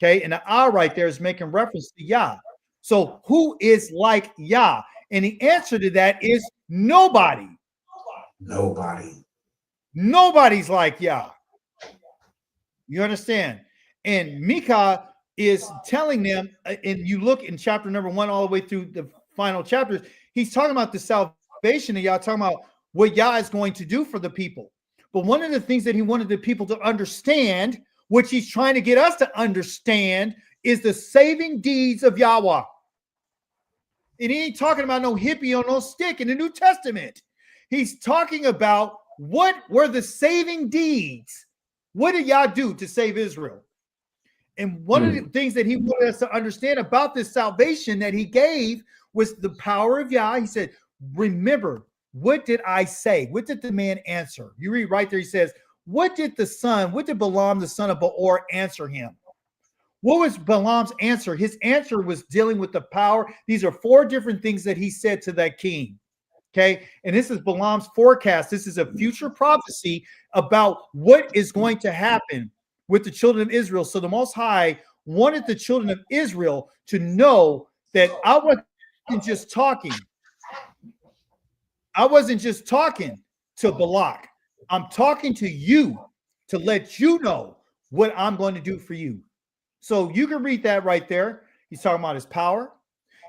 Okay, and the ah right there is making reference to Yah. So who is like Yah? And the answer to that is nobody.
Nobody.
Nobody's like Yah. You understand? And Micah is telling them, and you look in chapter number 1 all the way through the final chapters, he's talking about the salvation of Yah, talking about what Yah is going to do for the people. But one of the things that he wanted the people to understand, which he's trying to get us to understand, is the saving deeds of Yahweh. And he ain't talking about no hippie on no stick in the New Testament. He's talking about what were the saving deeds. What did Yah do to save Israel? And one of the things that he wanted us to understand about this salvation that he gave was the power of Yah. He said, remember, what did I say? What did the man answer? You read right there, he says, what did Balaam, the son of Beor, answer him? What was Balaam's answer? His answer was dealing with the power. These are 4 different things that he said to that king. Okay. And this is Balaam's forecast. This is a future prophecy about what is going to happen with the children of Israel. So the Most High wanted the children of Israel to know that I wasn't just talking. I wasn't just talking to Balak. I'm talking to you to let you know what I'm going to do for you. So you can read that right there. He's talking about his power.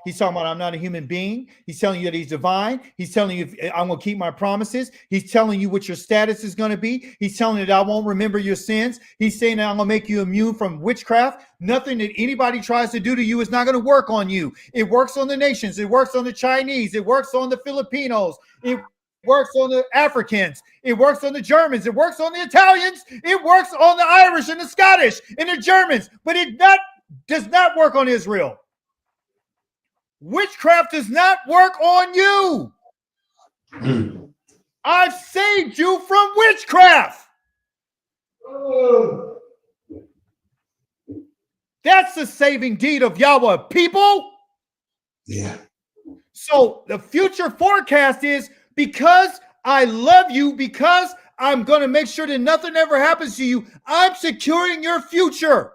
He's talking about I'm not a human being. He's telling you that he's divine. He's telling you I'm going to keep my promises. He's telling you what your status is going to be. He's telling you that I won't remember your sins. He's saying that I'm going to make you immune from witchcraft. Nothing that anybody tries to do to you is not going to work on you. It works on the nations. It works on the Chinese. It works on the Filipinos. It works on the Africans. It works on the Germans. It works on the Italians. It works on the Irish and the Scottish and the Germans. But it does not work on Israel. Witchcraft does not work on you. I've saved you from witchcraft. That's the saving deed of Yahweh, people.
Yeah.
So the future forecast is because I love you, because I'm going to make sure that nothing ever happens to you, I'm securing your future.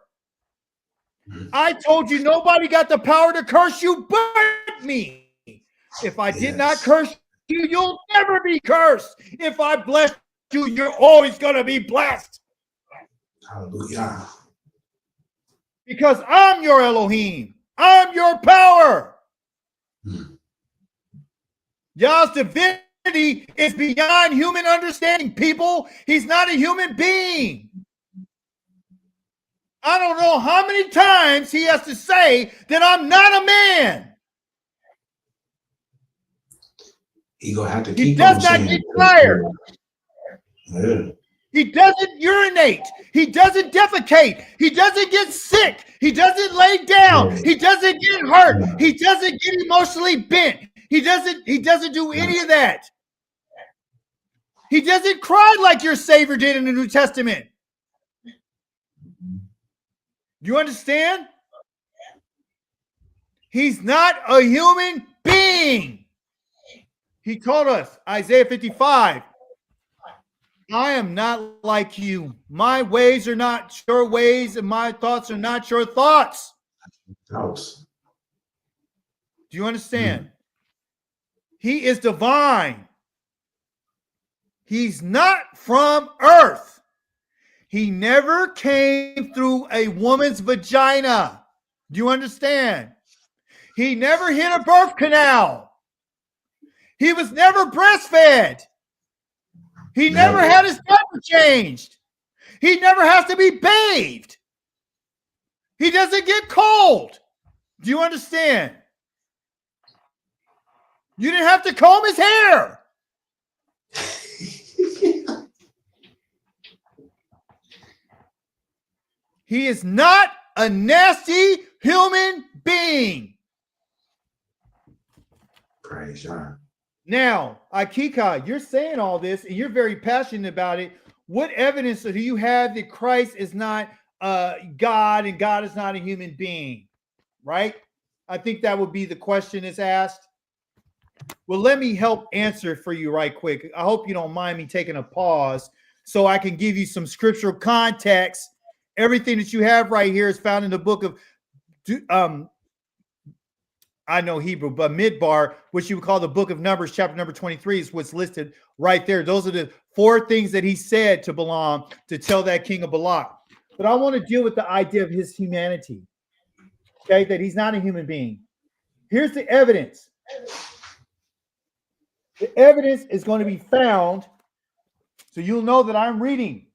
I told you nobody got the power to curse you but me. If I did not curse you, you'll never be cursed. If I bless you, you're always going to be blessed.
Hallelujah.
Because I'm your Elohim. I'm your power. Yah's divinity is beyond human understanding, people. He's not a human being. I don't know how many times he has to say that I'm not a man.
He gonna have to keep.
He does not get tired.
Yeah.
He doesn't urinate. He doesn't defecate. He doesn't get sick. He doesn't lay down. He doesn't get hurt. He doesn't get emotionally bent. He doesn't do any of that. He doesn't cry like your Savior did in the New Testament. You understand? He's not a human being. He told us, Isaiah 55, I am not like you. My ways are not your ways, and my thoughts are not your thoughts.
House.
Do you understand? He is divine. He's not from earth. He never came through a woman's vagina. Do you understand? He never hit a birth canal. He was never breastfed. He never had his diaper changed. He never has to be bathed. He doesn't get cold. Do you understand? You didn't have to comb his hair. He is not a nasty human being.
Praise God.
Now, Akika, you're saying all this and you're very passionate about it. What evidence do you have that Christ is not God and God is not a human being? Right? I think that would be the question that's asked. Well, let me help answer for you right quick. I hope you don't mind me taking a pause so I can give you some scriptural context. Everything that you have right here is found in the book of I know Hebrew, but Midbar, which you would call the book of Numbers, chapter number 23, is what's listed right there. Those are the 4 things that he said to Balaam to tell that king of Balak. But I want to deal with the idea of his humanity, okay, that he's not a human being. Here's the evidence. The evidence is going to be found, so you'll know that I'm reading,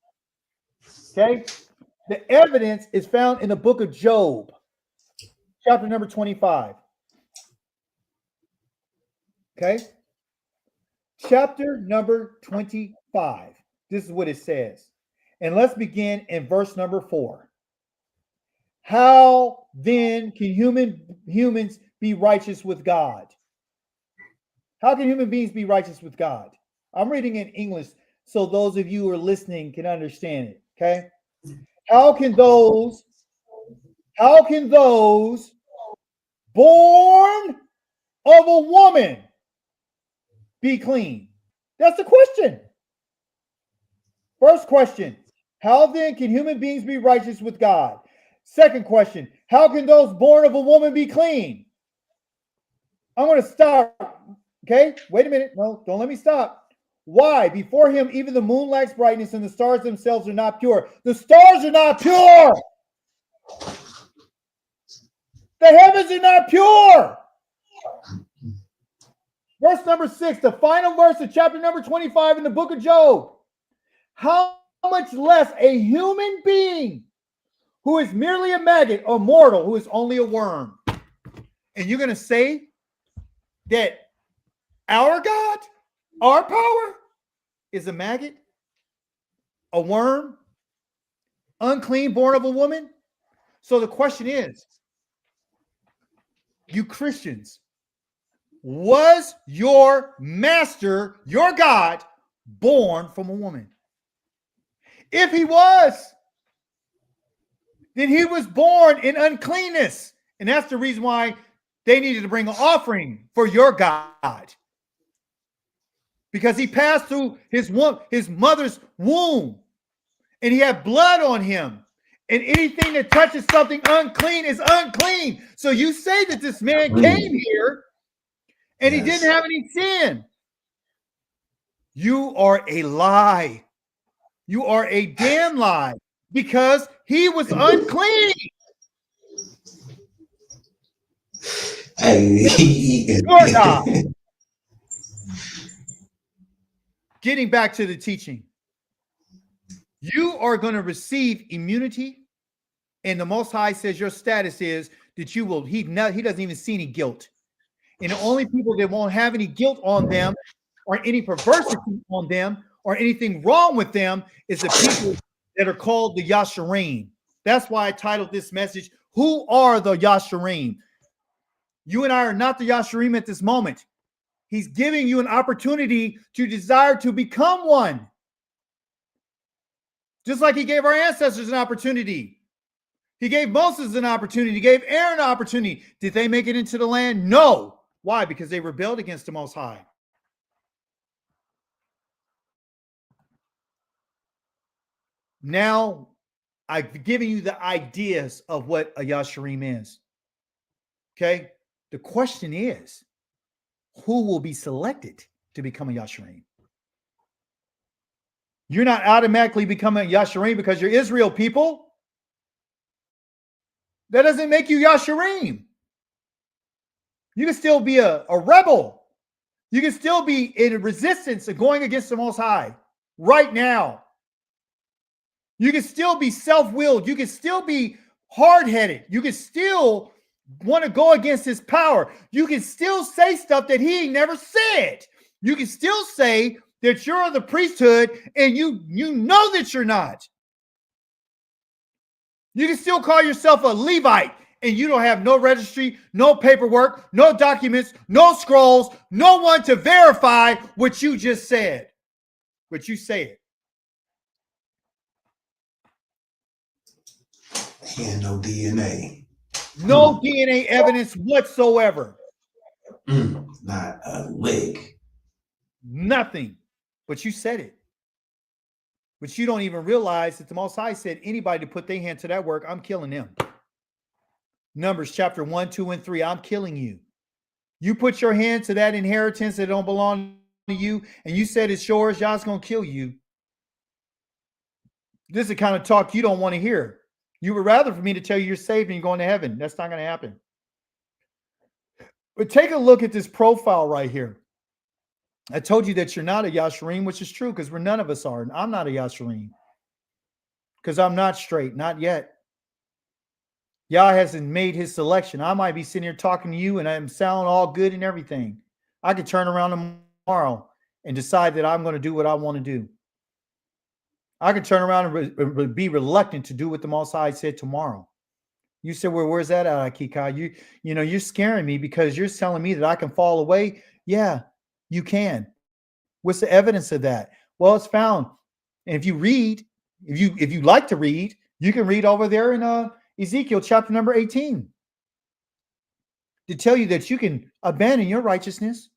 okay? The evidence is found in the book of Job, chapter number 25. Okay. Chapter number 25. This is what it says. And let's begin in verse number 4. How then can humans be righteous with God? How can human beings be righteous with God? I'm reading in English so those of you who are listening can understand it. Okay. How can those born of a woman be clean? That's the question. First question, how then can human beings be righteous with God? Second question, how can those born of a woman be clean? I'm going to stop. Okay, wait a minute. No, don't let me stop. Why? Before him, even the moon lacks brightness and the stars themselves are not pure. The stars are not pure. The heavens are not pure. Verse number 6, the final verse of chapter number 25 in the book of Job. How much less a human being who is merely a maggot or mortal who is only a worm? And you're going to say that our God, our power, is a maggot, a worm, unclean, born of a woman? So the question is, you Christians, was your master, your God, born from a woman? If he was, then he was born in uncleanness. And that's the reason why they needed to bring an offering for your God. Because he passed through his mother's womb. And he had blood on him. And anything that touches something unclean is unclean. So you say that this man came here and he didn't have any sin. You are a lie. You are a damn lie. Because he was unclean. Your God. Getting back to the teaching. You are going to receive immunity, and the Most High says your status is that you will. He doesn't even see any guilt, and the only people that won't have any guilt on them, or any perversity on them, or anything wrong with them, is the people that are called the Yasharim. That's why I titled this message, "Who are the Yasharim?" You and I are not the Yasharim at this moment. He's giving you an opportunity to desire to become one. Just like he gave our ancestors an opportunity. He gave Moses an opportunity. He gave Aaron an opportunity. Did they make it into the land? No. Why? Because they rebelled against the Most High. Now, I've given you the ideas of what a Yasharim is. Okay? The question is, who will be selected to become a Yasharim? You're not automatically becoming a Yasharim because you're Israel, people. That doesn't make you Yasharim. You can still be a rebel. You can still be in resistance and going against the Most High right now. You can still be self-willed. You can still be hard-headed. You can still want to go against his power. You can still say stuff that he ain't never said. You can still say that you're the priesthood and you know that you're not. You can still call yourself a Levite and you don't have no registry, no paperwork, no documents, no scrolls, no one to verify what you just said. What you said.
And no DNA.
No DNA evidence whatsoever.
Not a lick.
Nothing. But you said it. But you don't even realize that the Most High said anybody to put their hand to that work, I'm killing them. Numbers chapter 1, 2, and 3, I'm killing you. You put your hand to that inheritance that don't belong to you, and you said it's yours, God's going to kill you. This is the kind of talk you don't want to hear. You would rather for me to tell you you're saved and you're going to heaven. That's not going to happen. But take a look at this profile right here. I told you that you're not a Yasharim, which is true because none of us are. And I'm not a Yasharim because I'm not straight, not yet. Yah hasn't made his selection. I might be sitting here talking to you and I'm sounding all good and everything. I could turn around tomorrow and decide that I'm going to do what I want to do. I could turn around and be reluctant to do what the Most High said tomorrow. You said, well, where's that at, Akika? You're scaring me because you're telling me that I can fall away. Yeah, you can. What's the evidence of that? Well, it's found. And if you read, if you like to read, you can read over there in Ezekiel chapter number 18 to tell you that you can abandon your righteousness.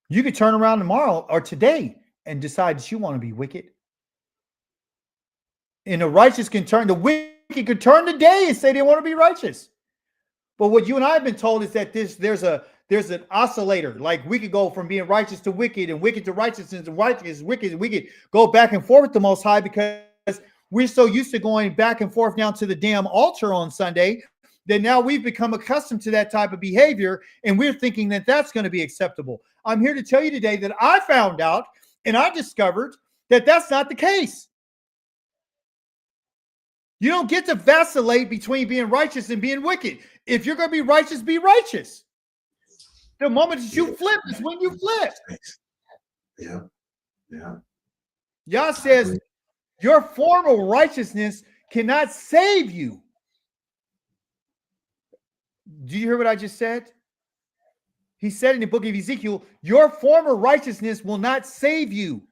You could turn around tomorrow or today and decide that you want to be wicked. And the righteous can turn, the wicked could turn today and say they want to be righteous. But what you and I have been told is that there's an oscillator. Like we could go from being righteous to wicked and wicked to righteousness and righteous, wicked, and we could go back and forth with the Most High because we're so used to going back and forth down to the damn altar on Sunday that now we've become accustomed to that type of behavior and we're thinking that that's going to be acceptable. I'm here to tell you today that I found out and I discovered that that's not the case. You don't get to vacillate between being righteous and being wicked. If you're going to be righteous, be righteous. The moment that you flip is when you flip.
Yeah. Yeah.
Yah says your former righteousness cannot save you. Do you hear what I just said? He said in the book of Ezekiel, your former righteousness will not save you.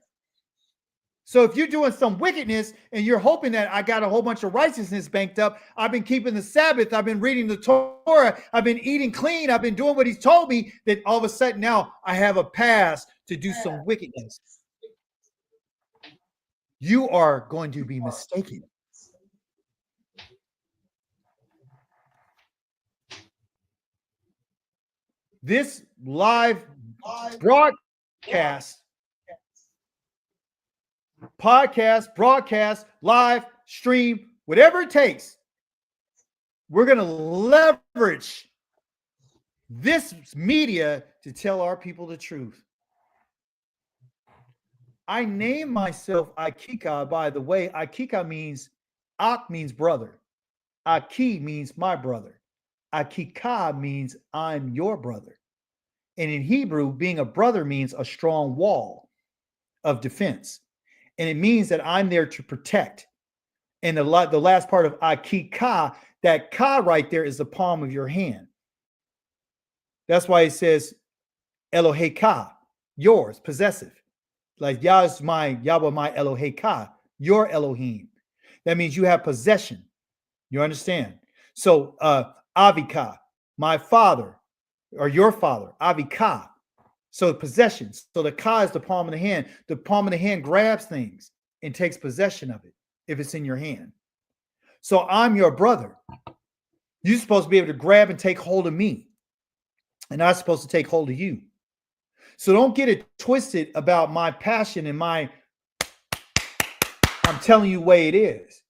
So if you're doing some wickedness and you're hoping that I got a whole bunch of righteousness banked up, I've been keeping the Sabbath, I've been reading the Torah, I've been eating clean, I've been doing what he's told me, that all of a sudden now I have a pass to do some wickedness. You are going to be mistaken. This live broadcast, podcast, broadcast, live stream, whatever it takes, we're going to leverage this media to tell our people the truth. I name myself Akika, by the way. Akika means, Ak means brother. Aki means my brother. Akika means I'm your brother. And in Hebrew, being a brother means a strong wall of defense. And it means that I'm there to protect. And the last part of Akika, that ka right there is the palm of your hand. That's why it says Eloheka, yours, possessive. Like Yah is my, Yahweh my Eloheka, your Elohim. That means you have possession. You understand? So Avika, my father, or your father, Avika. So possessions. So the ka is the palm of the hand. The palm of the hand grabs things and takes possession of it if it's in your hand. So I'm your brother. You're supposed to be able to grab and take hold of me. And I'm supposed to take hold of you. So don't get it twisted about my passion and I'm telling you the way it is.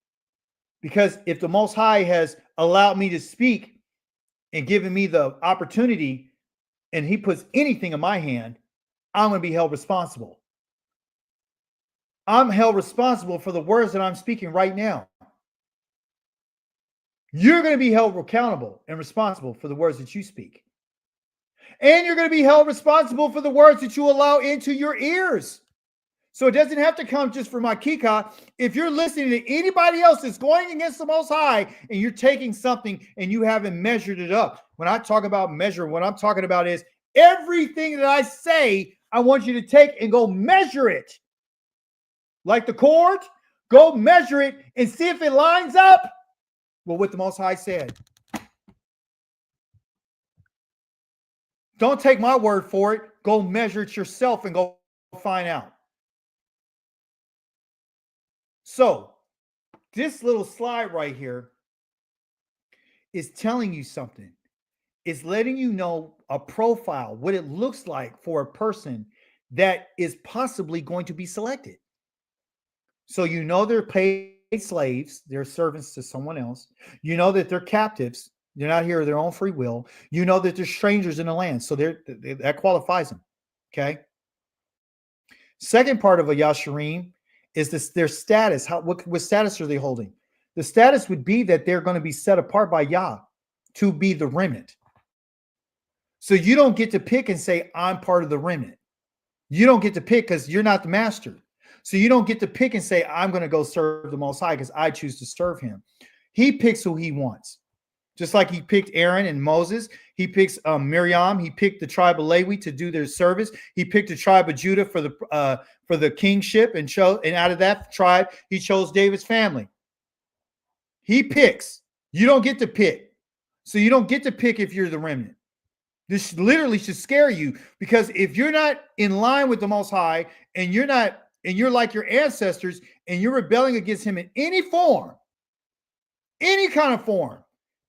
Because if the Most High has allowed me to speak and given me the opportunity, and he puts anything in my hand, I'm going to be held responsible. I'm held responsible for the words that I'm speaking right now. You're going to be held accountable and responsible for the words that you speak. And you're going to be held responsible for the words that you allow into your ears. So it doesn't have to come just from my kika. If you're listening to anybody else that's going against the Most High and you're taking something and you haven't measured it up. When I talk about measure, what I'm talking about is everything that I say, I want you to take and go measure it. Like the cord, go measure it and see if it lines up with what the Most High said. Don't take my word for it. Go measure it yourself and go find out. So this little slide right here is telling you something. It's letting you know a profile, what it looks like for a person that is possibly going to be selected. So you know they're paid slaves, they're servants to someone else. You know that they're captives. They're not here of their own free will. You know that they're strangers in the land. So that qualifies them. Okay. Second part of a Yasharim is their status. What status are they holding? The status would be that they're going to be set apart by Yah to be the remnant. So you don't get to pick and say, I'm part of the remnant. You don't get to pick because you're not the master. So you don't get to pick and say, I'm going to go serve the Most High because I choose to serve him. He picks who he wants. Just like he picked Aaron and Moses, he picks Miriam. He picked the tribe of Levi to do their service. He picked the tribe of Judah for the kingship, and out of that tribe, he chose David's family. He picks. You don't get to pick. So you don't get to pick if you're the remnant. This literally should scare you, because if you're not in line with the Most High and you're like your ancestors and you're rebelling against him in any form, any kind of form,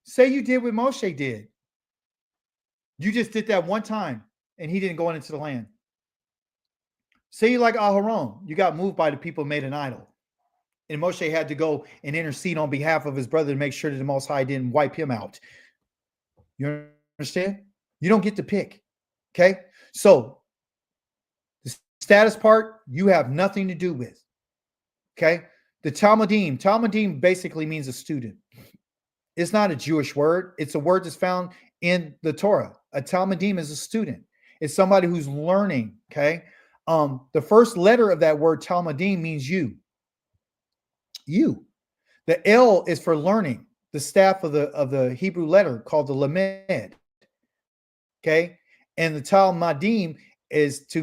say you did what Moshe did. You just did that one time and he didn't go into the land. Say you like Aharon, you got moved by the people, made an idol. And Moshe had to go and intercede on behalf of his brother to make sure that the Most High didn't wipe him out. You understand? You don't get to pick. Okay? So the status part, you have nothing to do with. Okay? The Talmudim basically means a student. It's not a Jewish word. It's a word that's found in the Torah. A Talmudim is a student. It's somebody who's learning. Okay? The first letter of that word Talmudim means you. You. The L is for learning. The staff of the Hebrew letter called the Lamed. Okay? And the Talmudim is to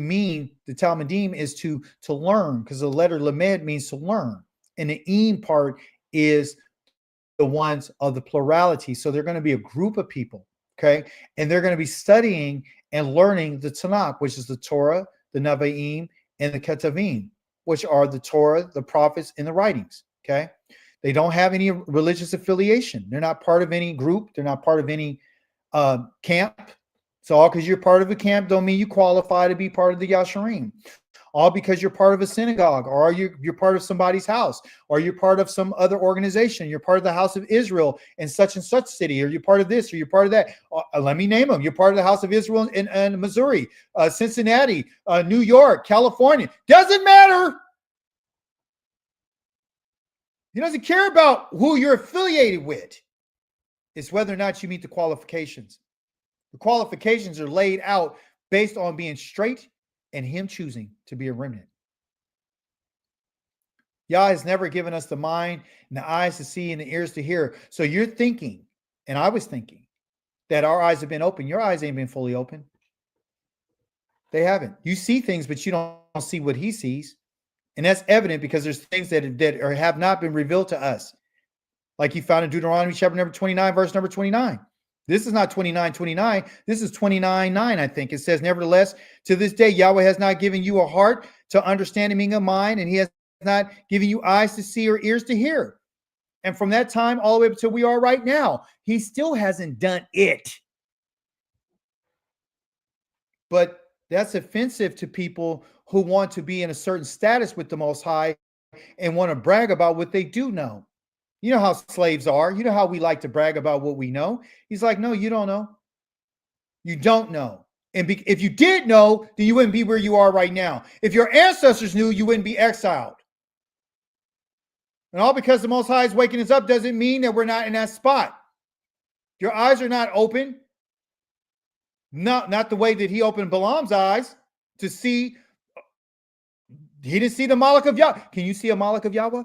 learn, because the letter Lamed means to learn. And the Eem part is the ones of the plurality. So they're going to be a group of people, okay? And they're going to be studying and learning the Tanakh, which is the Torah, the Nevi'im, and the Ketuvim, which are the Torah, the prophets, and the writings, okay? They don't have any religious affiliation. They're not part of any group. They're not part of any camp. So all because you're part of a camp don't mean you qualify to be part of the Yasharim. All because you're part of a synagogue, or you're part of somebody's house, or you're part of some other organization. You're part of the House of Israel in such and such city, or you're part of this, or you're part of that. Let me name them. You're part of the House of Israel in Missouri, Cincinnati, New York, California. Doesn't matter. He doesn't care about who you're affiliated with. It's whether or not you meet the qualifications. The qualifications are laid out based on being straight and him choosing to be a remnant. Yah has never given us the mind and the eyes to see and the ears to hear. So you're thinking, and I was thinking, that our eyes have been open. Your eyes ain't been fully open. They haven't. You see things, but you don't see what he sees. And that's evident because there's things that have not been revealed to us. Like you found in Deuteronomy chapter number 29, verse number 29. This is not 29:29. This is 29:9, I think. It says, nevertheless, to this day, Yahweh has not given you a heart to understand the meaning of mind, and he has not given you eyes to see or ears to hear. And from that time all the way up to we are right now, he still hasn't done it. But that's offensive to people who want to be in a certain status with the Most High and want to brag about what they do know. You know how slaves are. You know how we like to brag about what we know. He's like, no, you don't know. You don't know. And if you did know, then you wouldn't be where you are right now. If your ancestors knew, you wouldn't be exiled. And all because the Most High is waking us up doesn't mean that we're not in that spot. Your eyes are not open. Not the way that he opened Balaam's eyes to see. He didn't see the Malach of Yahweh. Can you see a Malach of Yahweh?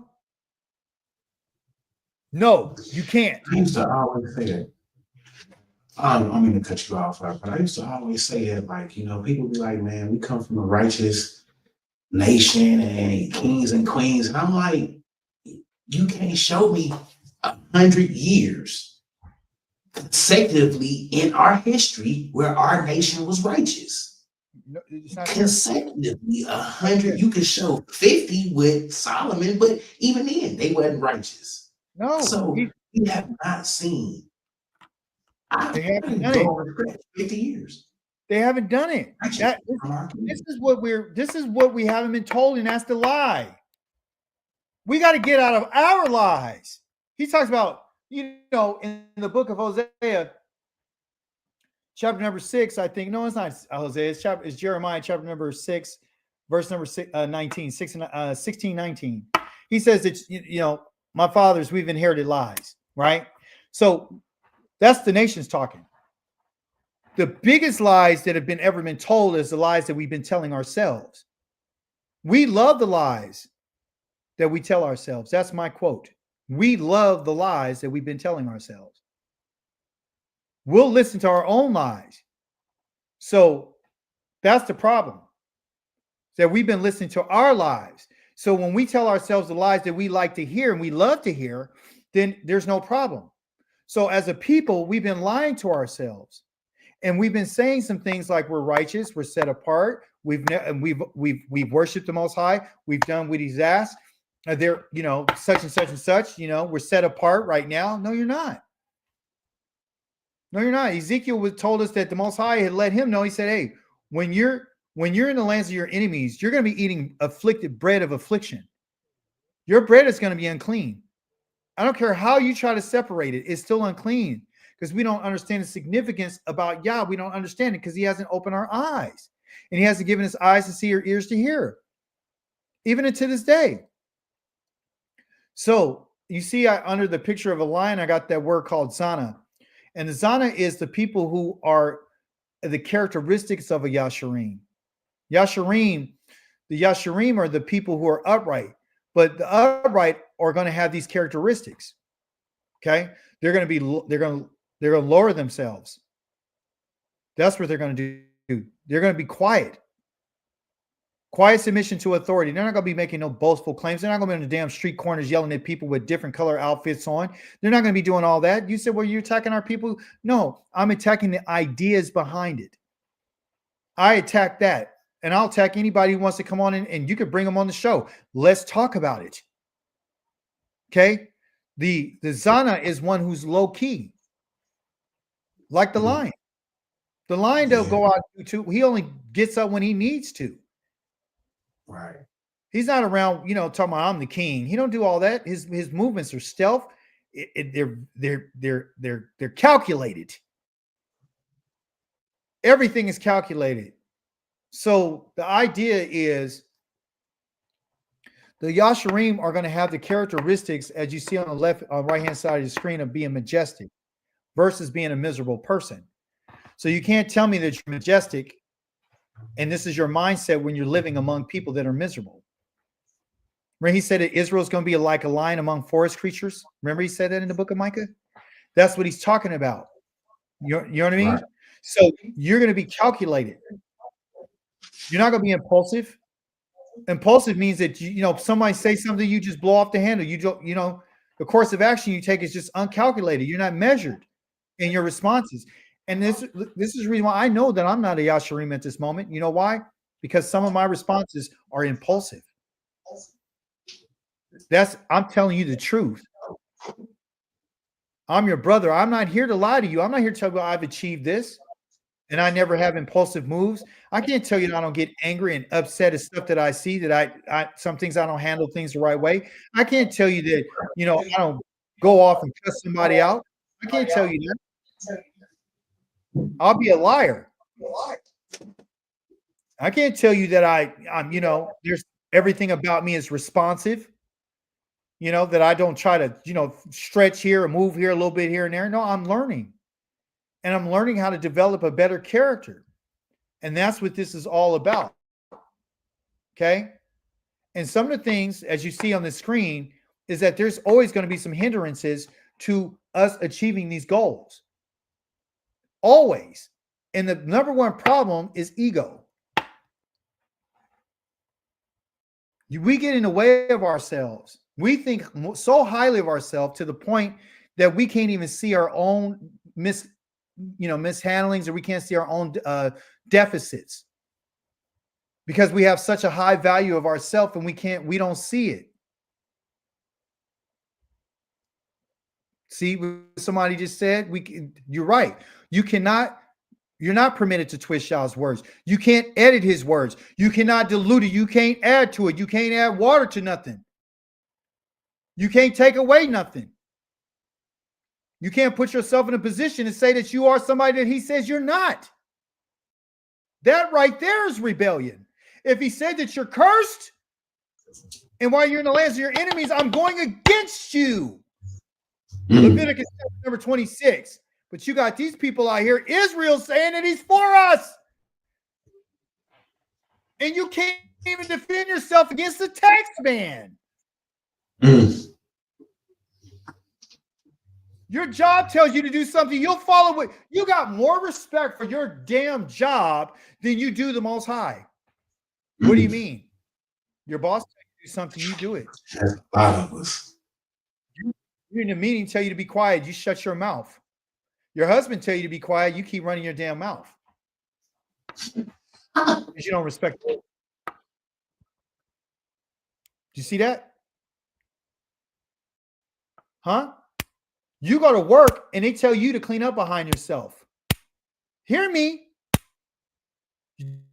No, you can't.
I used to always say that. I'm going to cut you off, but I used to always say that, like, you know, people be like, man, we come from a righteous nation and kings and queens. And I'm like, you can't show me 100 years consecutively in our history where our nation was righteous.
No, it's not
consecutively 100. You can show 50 with Solomon, but even then, they wasn't righteous.
No,
So we have not seen.
They haven't done it.
50 years.
They haven't done it. This is what we haven't been told, and that's the lie. We got to get out of our lies. He talks about, you know, in the book of Hosea, chapter number 6, I think. No, it's not Hosea. It's Jeremiah, chapter number 6, verse number 19, 16, 19. He says that, you know, my fathers, we've inherited lies, right? So that's the nations talking. The biggest lies that have ever been told is the lies that we've been telling ourselves. We love the lies that we tell ourselves. That's my quote. We love the lies that we've been telling ourselves. We'll listen to our own lies. So that's the problem, that we've been listening to our lies. So when we tell ourselves the lies that we like to hear and we love to hear, then there's no problem. So as a people, we've been lying to ourselves, and we've been saying some things like we're righteous, we're set apart, we've worshipped the Most High, we've done what He's asked. They're, you know, such and such and such. You know, we're set apart right now. No, you're not. No, you're not. Ezekiel told us that the Most High had let him know. He said, "Hey, when you're in the lands of your enemies, you're going to be eating afflicted bread of affliction. Your bread is going to be unclean. I don't care how you try to separate it. It's still unclean because we don't understand the significance about Yah. We don't understand it because He hasn't opened our eyes, and He hasn't given us eyes to see or ears to hear, even unto this day." So you see, under the picture of a lion, I got that word called Zana. And the Zana is the people who are the characteristics of a Yasharim. The Yasharim are the people who are upright, but the upright are going to have these characteristics. Okay, they're going to lower themselves. That's what they're going to do. They're going to be quiet. Quiet submission to authority. They're not going to be making no boastful claims. They're not going to be in the damn street corners yelling at people with different color outfits on. They're not going to be doing all that. You said, well, you're attacking our people. No, I'm attacking the ideas behind it. I attack that. And I'll attack anybody who wants to come on in, and you could bring them on the show. Let's talk about it. Okay? The Zana is one who's low key, like the lion. The lion don't go out to. He only gets up when he needs to.
Right.
He's not around, you know, talking about I'm the king. He don't do all that. His movements are stealth. They're calculated. Everything is calculated. So the idea is the Yasharim are going to have the characteristics, as you see on the right-hand side of the screen, of being majestic versus being a miserable person. So you can't tell me that you're majestic and this is your mindset when you're living among people that are miserable. Remember, he said that Israel's going to be like a lion among forest creatures. Remember, he said that in the book of Micah. That's what he's talking about. You know what I mean? Right. So you're going to be calculated. You're not going to be impulsive. Impulsive means that if somebody say something, you just blow off the handle. You don't, the course of action you take is just uncalculated. You're not measured in your responses. And this is the reason why I know that I'm not a Yasharim at this moment. You know why? Because some of my responses are impulsive. I'm telling you the truth. I'm your brother. I'm not here to lie to you. I'm not here to tell you I've achieved this and I never have impulsive moves. I can't tell you that I don't get angry and upset at stuff that I see, that I some things I don't handle things the right way. I can't tell you that, I don't go off and cuss somebody out. I can't tell you that. I'll be a liar. I can't tell you that I'm there's everything about me is responsive. That I don't try to, stretch here or move here a little bit here and there. No, I'm learning. And I'm learning how to develop a better character. And that's what this is all about. Okay? And some of the things, as you see on the screen, is that there's always going to be some hindrances to us achieving these goals. Always. And the number one problem is ego. We get in the way of ourselves. We think so highly of ourselves to the point that we can't even see our own mishandlings, or we can't see our own deficits, because we have such a high value of ourselves and we don't see it. See what somebody just said? You're right. You're not permitted to twist Yah's words. You can't edit his words. You cannot dilute it. You can't add to it. You can't add water to nothing. You can't take away nothing. You can't put yourself in a position to say that you are somebody that he says you're not. That right there is rebellion. If he said that you're cursed, and while you're in the lands of your enemies, I'm going against you. Leviticus number 26. But you got these people out here, Israel, saying that he's for us. And you can't even defend yourself against the tax man. Your job tells you to do something, you'll follow it. You got more respect for your damn job than you do the Most High. What do you mean? Your boss tells you to do something, you do it.
That's a lot of us.
You're in a meeting, tell you to be quiet, you shut your mouth. Your husband tell you to be quiet, you keep running your damn mouth. Because you don't respect it. Do you see that? Huh? You go to work and they tell you to clean up behind yourself. Hear me?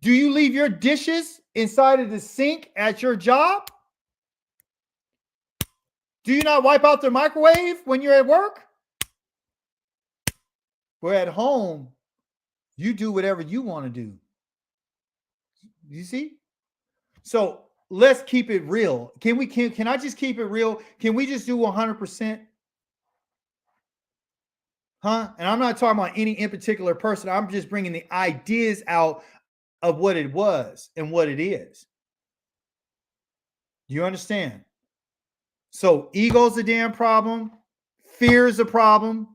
Do you leave your dishes inside of the sink at your job? Do you not wipe out the microwave when you're at work? We're at home. You do whatever you want to do. You see? So let's keep it real. Can I just keep it real? Can we just do 100%? Huh? And I'm not talking about any in particular person. I'm just bringing the ideas out of what it was and what it is. You understand? So ego's a damn problem. Fear is a problem.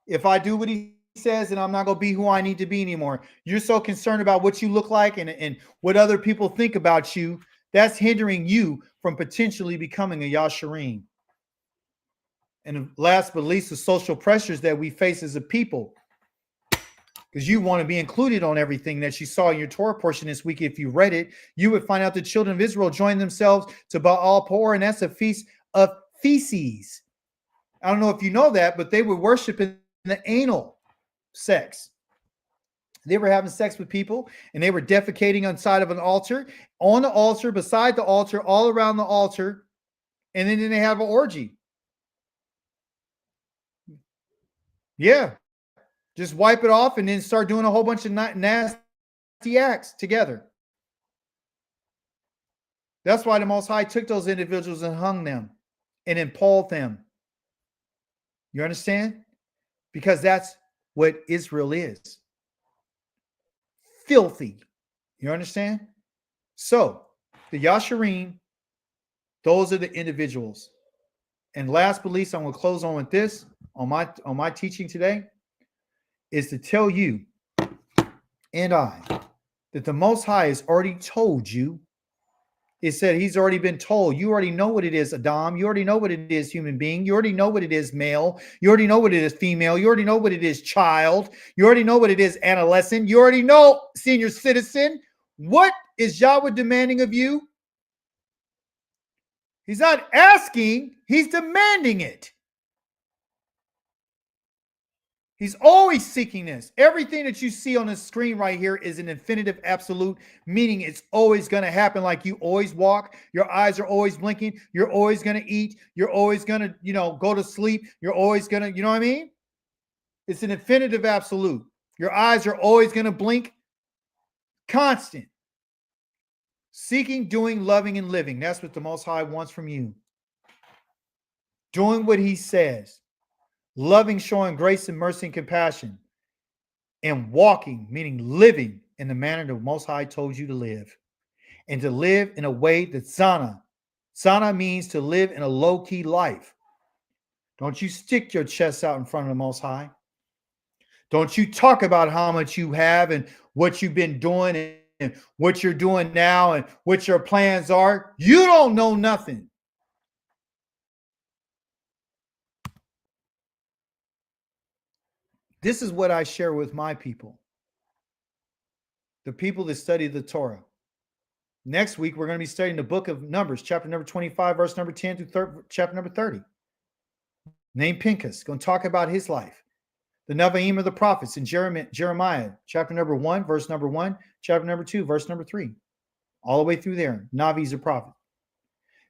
If I do what he says, then I'm not going to be who I need to be anymore. You're so concerned about what you look like and what other people think about you. That's hindering you from potentially becoming a Yasharim. And last but least, the social pressures that we face as a people. Because you want to be included on everything that you saw in your Torah portion this week. If you read it, you would find out the children of Israel joined themselves to Baal Peor, and that's a feast of feces. I don't know if you know that, but they were worshiping the anal sex. They were having sex with people, and they were defecating on side of an altar, on the altar, beside the altar, all around the altar, and then they have an orgy. Yeah. Just wipe it off and then start doing a whole bunch of nasty acts together. That's why the Most High took those individuals and hung them and impaled them. You understand? Because that's what Israel is. Filthy. You understand? So, the Yasharim, those are the individuals. And last but least, I'm going to close on with this on my teaching today, is to tell you and I that the Most High has already told you. It said he's already been told. You already know what it is, Adam. You already know what it is, human being. You already know what it is, male. You already know what it is, female. You already know what it is, child. You already know what it is, adolescent. You already know, senior citizen. What is Yahweh demanding of you? He's not asking, he's demanding it. He's always seeking this. Everything that you see on the screen right here is an infinitive absolute, meaning it's always going to happen. Like you always walk, your eyes are always blinking, you're always going to eat, you're always going to, go to sleep, you're always going to, you know what I mean? It's an infinitive absolute. Your eyes are always going to blink, constant. Seeking, doing, loving, and living. That's what the Most High wants from you. Doing what he says. Loving, showing grace and mercy and compassion, and walking, meaning living in the manner the Most High told you to live, and to live in a way that Zana means to live in a low-key life. Don't you stick your chest out in front of the Most High. Don't you talk about how much you have and what you've been doing and what you're doing now and what your plans are. You don't know nothing. This is what I share with my people, the people that study the Torah. Next week, we're going to be studying the book of Numbers, chapter number 25, verse number 10 through chapter number 30. Named Pinchas, going to talk about his life. The Nevi'im of the prophets in Jeremiah, chapter number 1, verse number 1, chapter number 2, verse number 3. All the way through there. Navi is a prophet.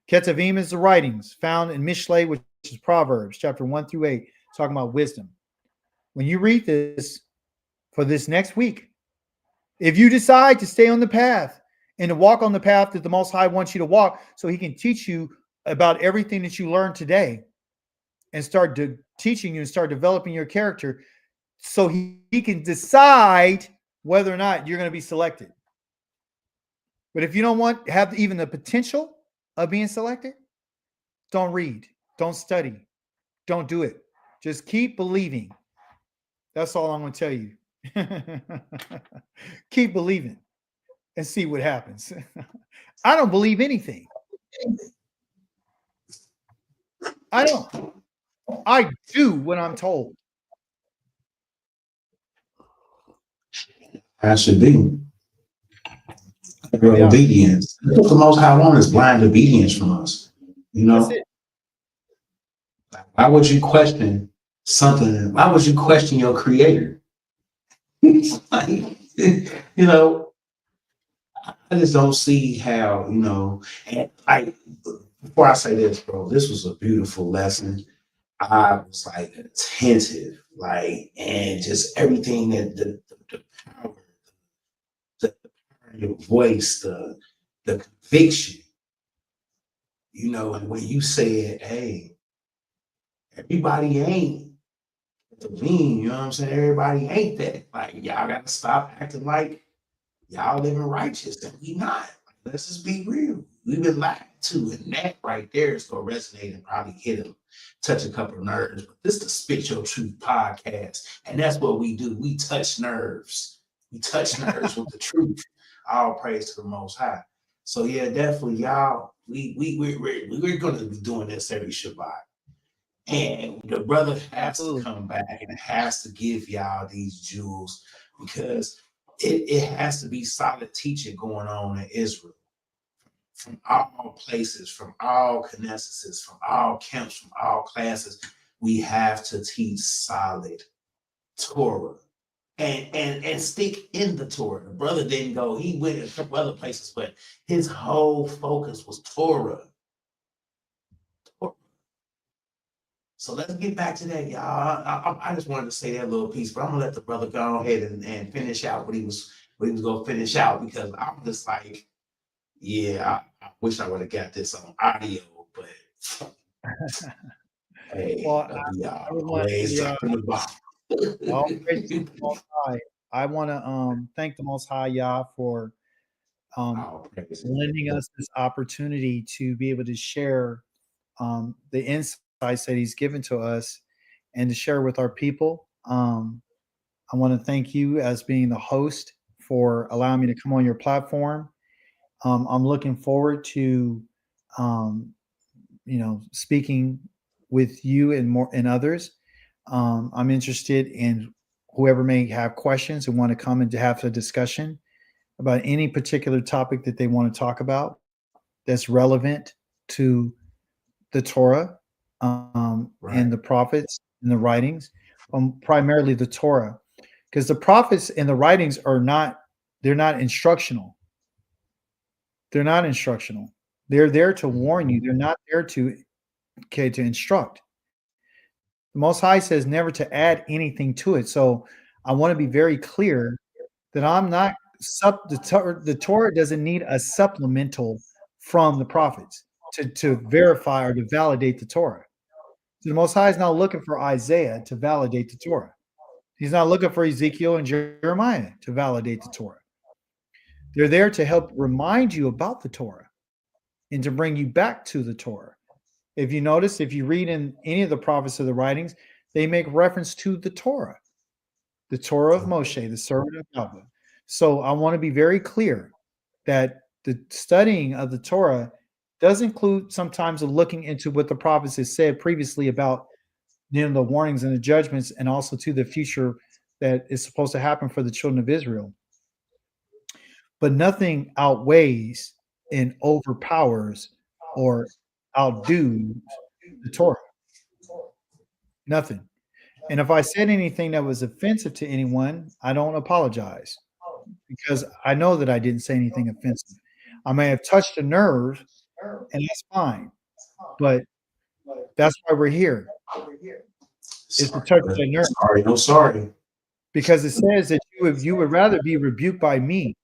Ketuvim is the writings found in Mishlei, which is Proverbs, chapter 1 through 8, talking about wisdom. When you read this for this next week, if you decide to stay on the path and to walk on the path that the Most High wants you to walk, so he can teach you about everything that you learned today and start teaching you and start developing your character, so he can decide whether or not you're going to be selected. But if you don't have even the potential of being selected, don't read, don't study, don't do it. Just keep believing. That's all I'm going to tell you. Keep believing and see what happens. I don't believe anything. I don't. I do what I'm told.
That should be.
Yeah.
Obedience. That's what the Most High wants is blind obedience from us.
That's it.
Why would you question something? Why would you question your creator? Like, I just don't see how, and before I say this, bro, this was a beautiful lesson. I was like attentive, and just everything that the power, the power of your voice, the conviction, and when you said, hey, everybody ain't the mean, you know what I'm saying? Everybody ain't that. Like, y'all gotta stop acting like y'all living righteous and we not. Let's just be real. We've been lied to, and that right there is gonna resonate and probably touch a couple of nerves. But this is the Spit Your Truth podcast, and that's what we do. We touch nerves. We touch nerves with the truth. All praise to the Most High. So yeah, definitely, y'all. We're gonna be doing this every Shabbat. And the brother has to come back and has to give y'all these jewels, because it has to be solid teaching going on in Israel. From all places, from all Knessetes, from all camps, from all classes, we have to teach solid Torah and stick in the Torah. The brother didn't go, he went a couple other places, but his whole focus was Torah. So let's get back to that, y'all. I just wanted to say that little piece, but I'm gonna let the brother go ahead and finish out what he was gonna finish out, because I'm just like, yeah, I wish I would have got this on audio, but hey, always dropping the ball.
I want to thank the Most High Yah for lending us this opportunity to be able to share the insights that he's given to us and to share with our people. I want to thank you as being the host for allowing me to come on your platform. I'm looking forward to, speaking with you and more and others. I'm interested in whoever may have questions and want to come and to have a discussion about any particular topic that they want to talk about that's relevant to the Torah
Right.
and the prophets and the writings, primarily the Torah, because the prophets and the writings they're not instructional. They're not instructional. They're there to warn you. They're not there to instruct. The Most High says never to add anything to it. So I want to be very clear that I'm not the Torah doesn't need a supplemental from the prophets to verify or to validate the Torah. So the Most High is not looking for Isaiah to validate the Torah. He's not looking for Ezekiel and Jeremiah to validate the Torah. They're there to help remind you about the Torah and to bring you back to the Torah. If you notice, if you read in any of the prophets of the writings, they make reference to the Torah of Moshe, the servant of Yahweh. So I want to be very clear that the studying of the Torah does include sometimes looking into what the prophets have said previously about the warnings and the judgments, and also to the future that is supposed to happen for the children of Israel. But nothing outweighs and overpowers or outdo the Torah. Nothing. And if I said anything that was offensive to anyone, I don't apologize, because I know that I didn't say anything offensive. I may have touched a nerve, and that's fine. But that's why we're here. Is to touch the nerve.
Sorry, no sorry.
Because it says that you would rather be rebuked by me,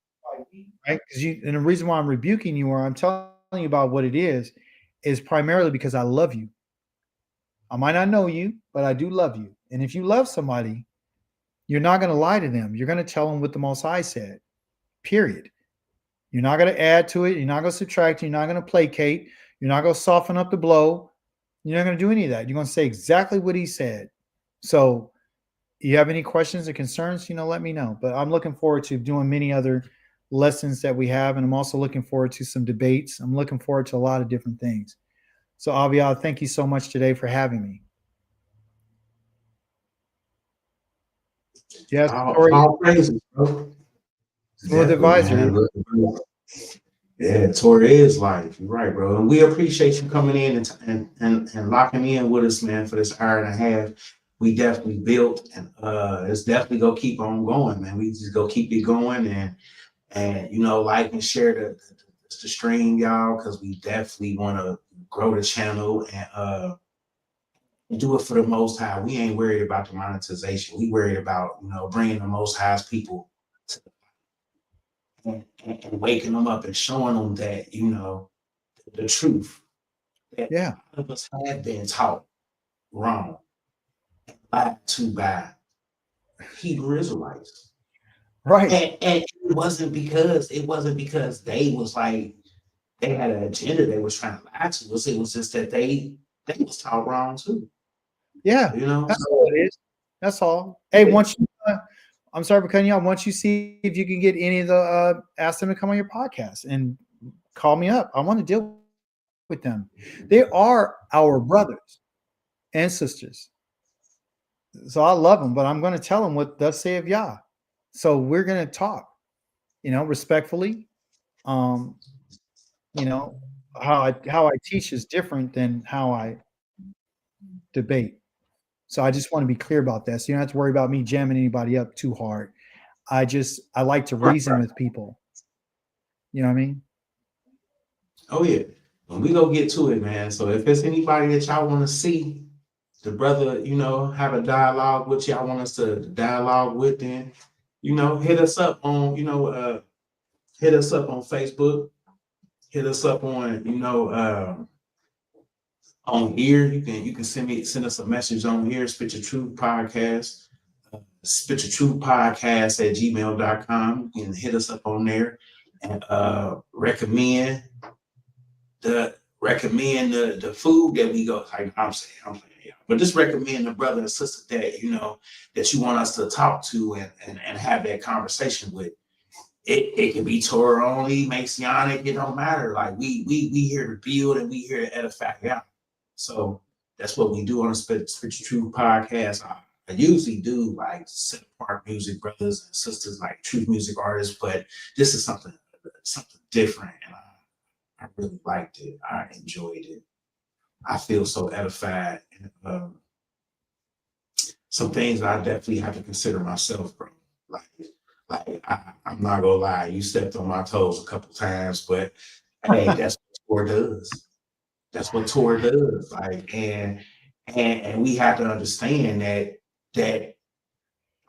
right? And the reason why I'm rebuking you, or I'm telling you about what it is primarily because I love you. I might not know you, but I do love you. And if you love somebody, you're not going to lie to them. You're going to tell them what the Most High said, period. You're not going to add to it. You're not going to subtract. You're not going to placate. You're not going to soften up the blow. You're not going to do any of that. You're going to say exactly what he said. So you have any questions or concerns, let me know. But I'm looking forward to doing many other lessons that we have. And I'm also looking forward to some debates. I'm looking forward to a lot of different things. So Aviad, thank you so much today for having me. Yes,
all praises, bro.
Smooth advisor.
Yeah, Torah is life. You're right, bro. And we appreciate you coming in and locking in with us, man, for this hour and a half. We definitely built, and it's definitely gonna keep on going, man. We just go keep it going, and like and share the stream, y'all, because we definitely want to grow the channel and do it for the Most High. We ain't worried about the monetization. We worried about bringing the Most High's people to and waking them up and showing them that the truth that a lot of us have been taught wrong, lied to by Hebrew Israelites.
Right.
And it wasn't because they was like they had an agenda they was trying to lie to us. It was just that they was taught wrong too.
Yeah. That's all it is. That's all. Hey, once you I'm sorry for cutting you off. Once you see if you can get any of the ask them to come on your podcast and call me up. I want to deal with them. They are our brothers and sisters. So I love them, but I'm going to tell them what thus saith Yah. So we're going to talk, respectfully. How I teach is different than how I debate. So I just want to be clear about that. So you don't have to worry about me jamming anybody up too hard. I like to reason with people. You know what I mean?
Oh yeah. And we go get to it, man. So if there's anybody that y'all want to see the brother, have a dialogue with, y'all want us to dialogue with, then, hit us up on, hit us up on Facebook, hit us up on here. You can send us a message on here, Spit Your Truth Podcast, Spit Your Truth Podcast at gmail.com. You can hit us up on there and recommend the food that we go. Like I'm saying, yeah. But just recommend the brother and sister that that you want us to talk to and have that conversation with. it can be Torah only, Messianic, it don't matter. Like we here to build and we here to edify. Yeah. So that's what we do on the Spiritual Truth podcast. I usually do like set apart music brothers and sisters, like truth music artists, but this is something different, and I really liked it. I enjoyed it. I feel so edified. And, some things I definitely have to consider myself, bro. I'm not gonna lie, you stepped on my toes a couple times, but hey, that's what Tor does. That's what Tor does. Like, and we have to understand that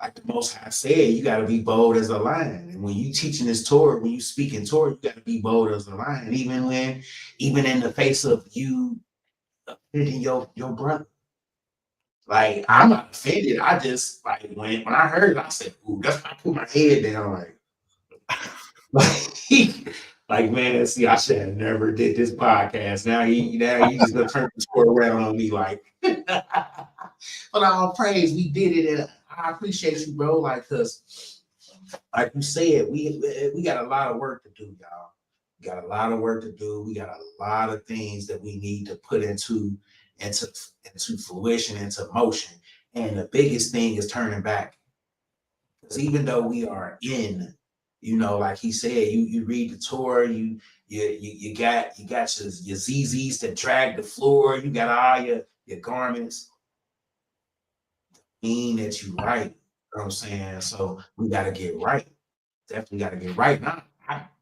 like the Most High said, you got to be bold as a lion. And when you teaching this Torah, when you speaking Torah, you got to be bold as a lion, even in the face of you offending your brother. Like, I'm not offended. I just like when I heard it, I said, "Ooh," that's why I put my head down. Like man, see, I should have never did this podcast. Now he just gonna turn the score around on me, like. But all praise, we did it, and I appreciate you, bro. Like, cause, like you said, we got a lot of work to do, y'all. We got a lot of work to do. We got a lot of things that we need to put into fruition, into motion. And the biggest thing is turning back. Because even though we are in, like he said, you read the Torah, you got your ZZs that drag the floor, you got all your garments, mean that you right. You know what I'm saying? So we gotta get right. Definitely gotta get right. Now,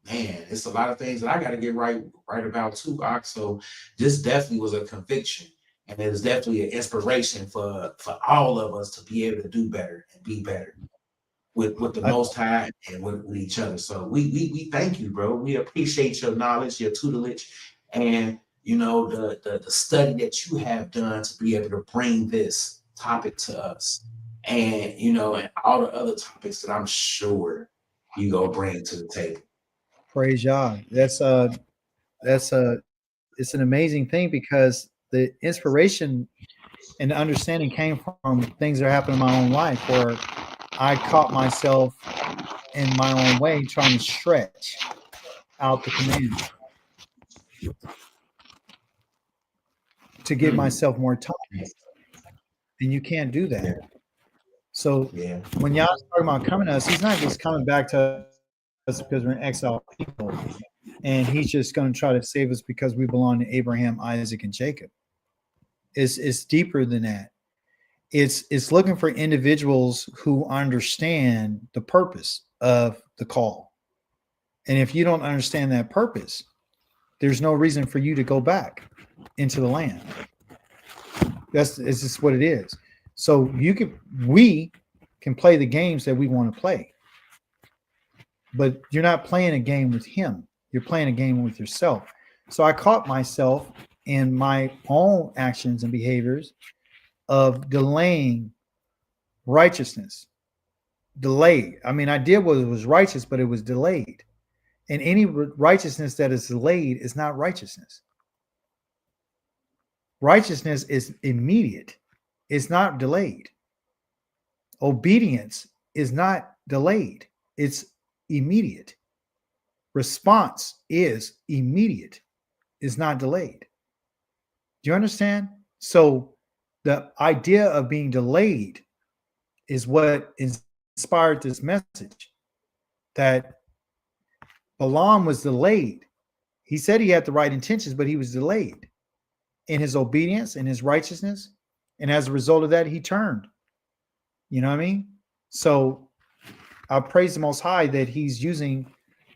man, it's a lot of things that I gotta get right about too, Ox. So this definitely was a conviction. And it was definitely an inspiration for all of us to be able to do better and be better with the Most High and with each other. So we thank you, bro. We appreciate your knowledge, your tutelage, and the study that you have done to be able to bring this topic to us, and and all the other topics that I'm sure you go bring to the table.
Praise Yah. It's an amazing thing, because the inspiration and the understanding came from things that happened in my own life, where I caught myself in my own way trying to stretch out the command to give myself more time. And you can't do that. So when Yah's talking about coming to us, he's not just coming back to us because we're an exile people, and he's just going to try to save us because we belong to Abraham, Isaac, and Jacob. It's deeper than that. It's looking for individuals who understand the purpose of the call. And if you don't understand that purpose, there's no reason for you to go back into the land. It's just what it is. So we can play the games that we want to play, but you're not playing a game with him. You're playing a game with yourself. So I caught myself in my own actions and behaviors of delaying righteousness. Delayed. I mean, I did what was righteous, but it was delayed. And any righteousness that is delayed is not righteousness. Righteousness is immediate. It's not delayed. Obedience is not delayed. It's immediate. Response is immediate. It's not delayed. Do you understand? So the idea of being delayed is what inspired this message, that Balaam was delayed. He said he had the right intentions, but he was delayed in his obedience and his righteousness. And as a result of that, he turned. You know what I mean? So I praise the Most High that he's using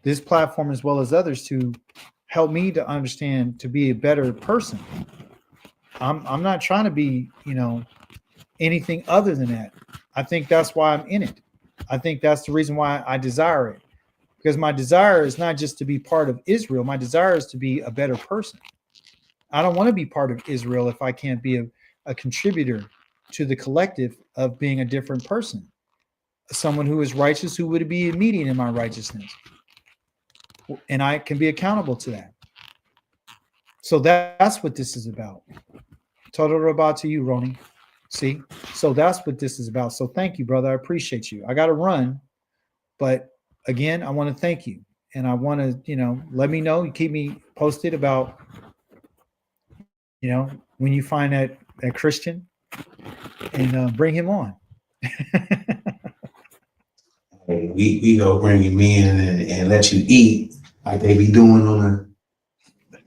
this platform as well as others to help me to understand, to be a better person. I'm not trying to be, anything other than that. I think that's why I'm in it. I think that's the reason why I desire it. Because my desire is not just to be part of Israel. My desire is to be a better person. I don't want to be part of Israel if I can't be a contributor to the collective of being a different person. Someone who is righteous, who would be immediate in my righteousness. And I can be accountable to that. So that's what this is about. Total robot to you, Ronnie. See? So that's what this is about. So thank you, brother. I appreciate you. I got to run, but
again, I want to thank you. And I want to, let me know. You keep me posted about, when you find that Christian and bring him on.
Hey, we go bring him in and let you eat like they be doing on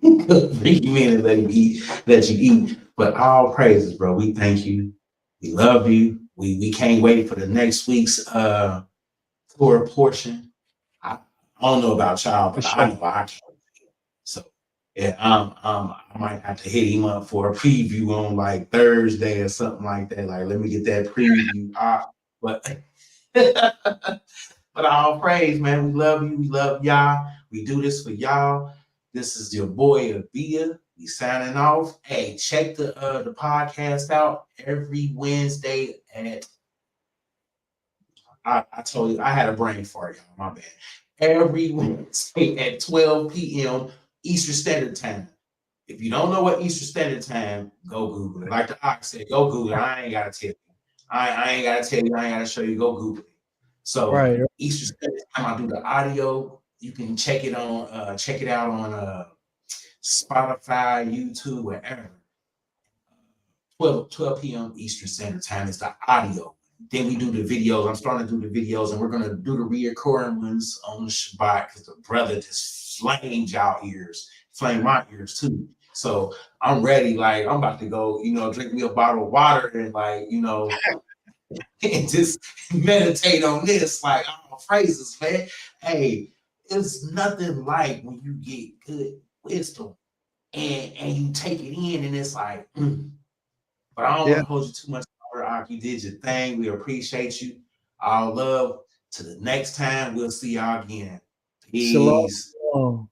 the bring him in and let you eat. But all praises, bro. We thank you. We love you. We can't wait for the next week's tour portion. I don't know about y'all,
For
but I
sure.
know I can't. So yeah, I might have to hit him up for a preview on like Thursday or something like that. Like, let me get that preview. But but all praise, man. We love you. We love y'all. We do this for y'all. This is your boy Avia. We signing off. Hey, check the podcast out every Wednesday at I told you I had a brain fart, y'all. My bad. Every Wednesday at 12 p.m. Eastern Standard Time. If you don't know what Eastern Standard Time, go Google it. Like the Ox said, go Google it. I ain't gotta tell you. I ain't gotta tell you. I ain't gotta show you. Go Google it. So
Right.
Eastern Standard Time, I do the audio. You can check it out on Spotify, YouTube, wherever. 12 p.m. Eastern Standard Time is the audio. Then we do the videos. I'm starting to do the videos, and we're gonna do the reoccurring ones on the Shabbat because the brother just flamed y'all ears, flamed my ears too. So I'm ready. Like I'm about to go, drink me a bottle of water and and just meditate on this. Like all phrases, man. Hey, it's nothing like when you get good wisdom and you take it in, and it's like. But I don't want
Yeah.
to hold you too much longer. Ak, you did your thing. We appreciate you. All love. To the next time, we'll see y'all again.
Shalom.
Peace.
Shalom.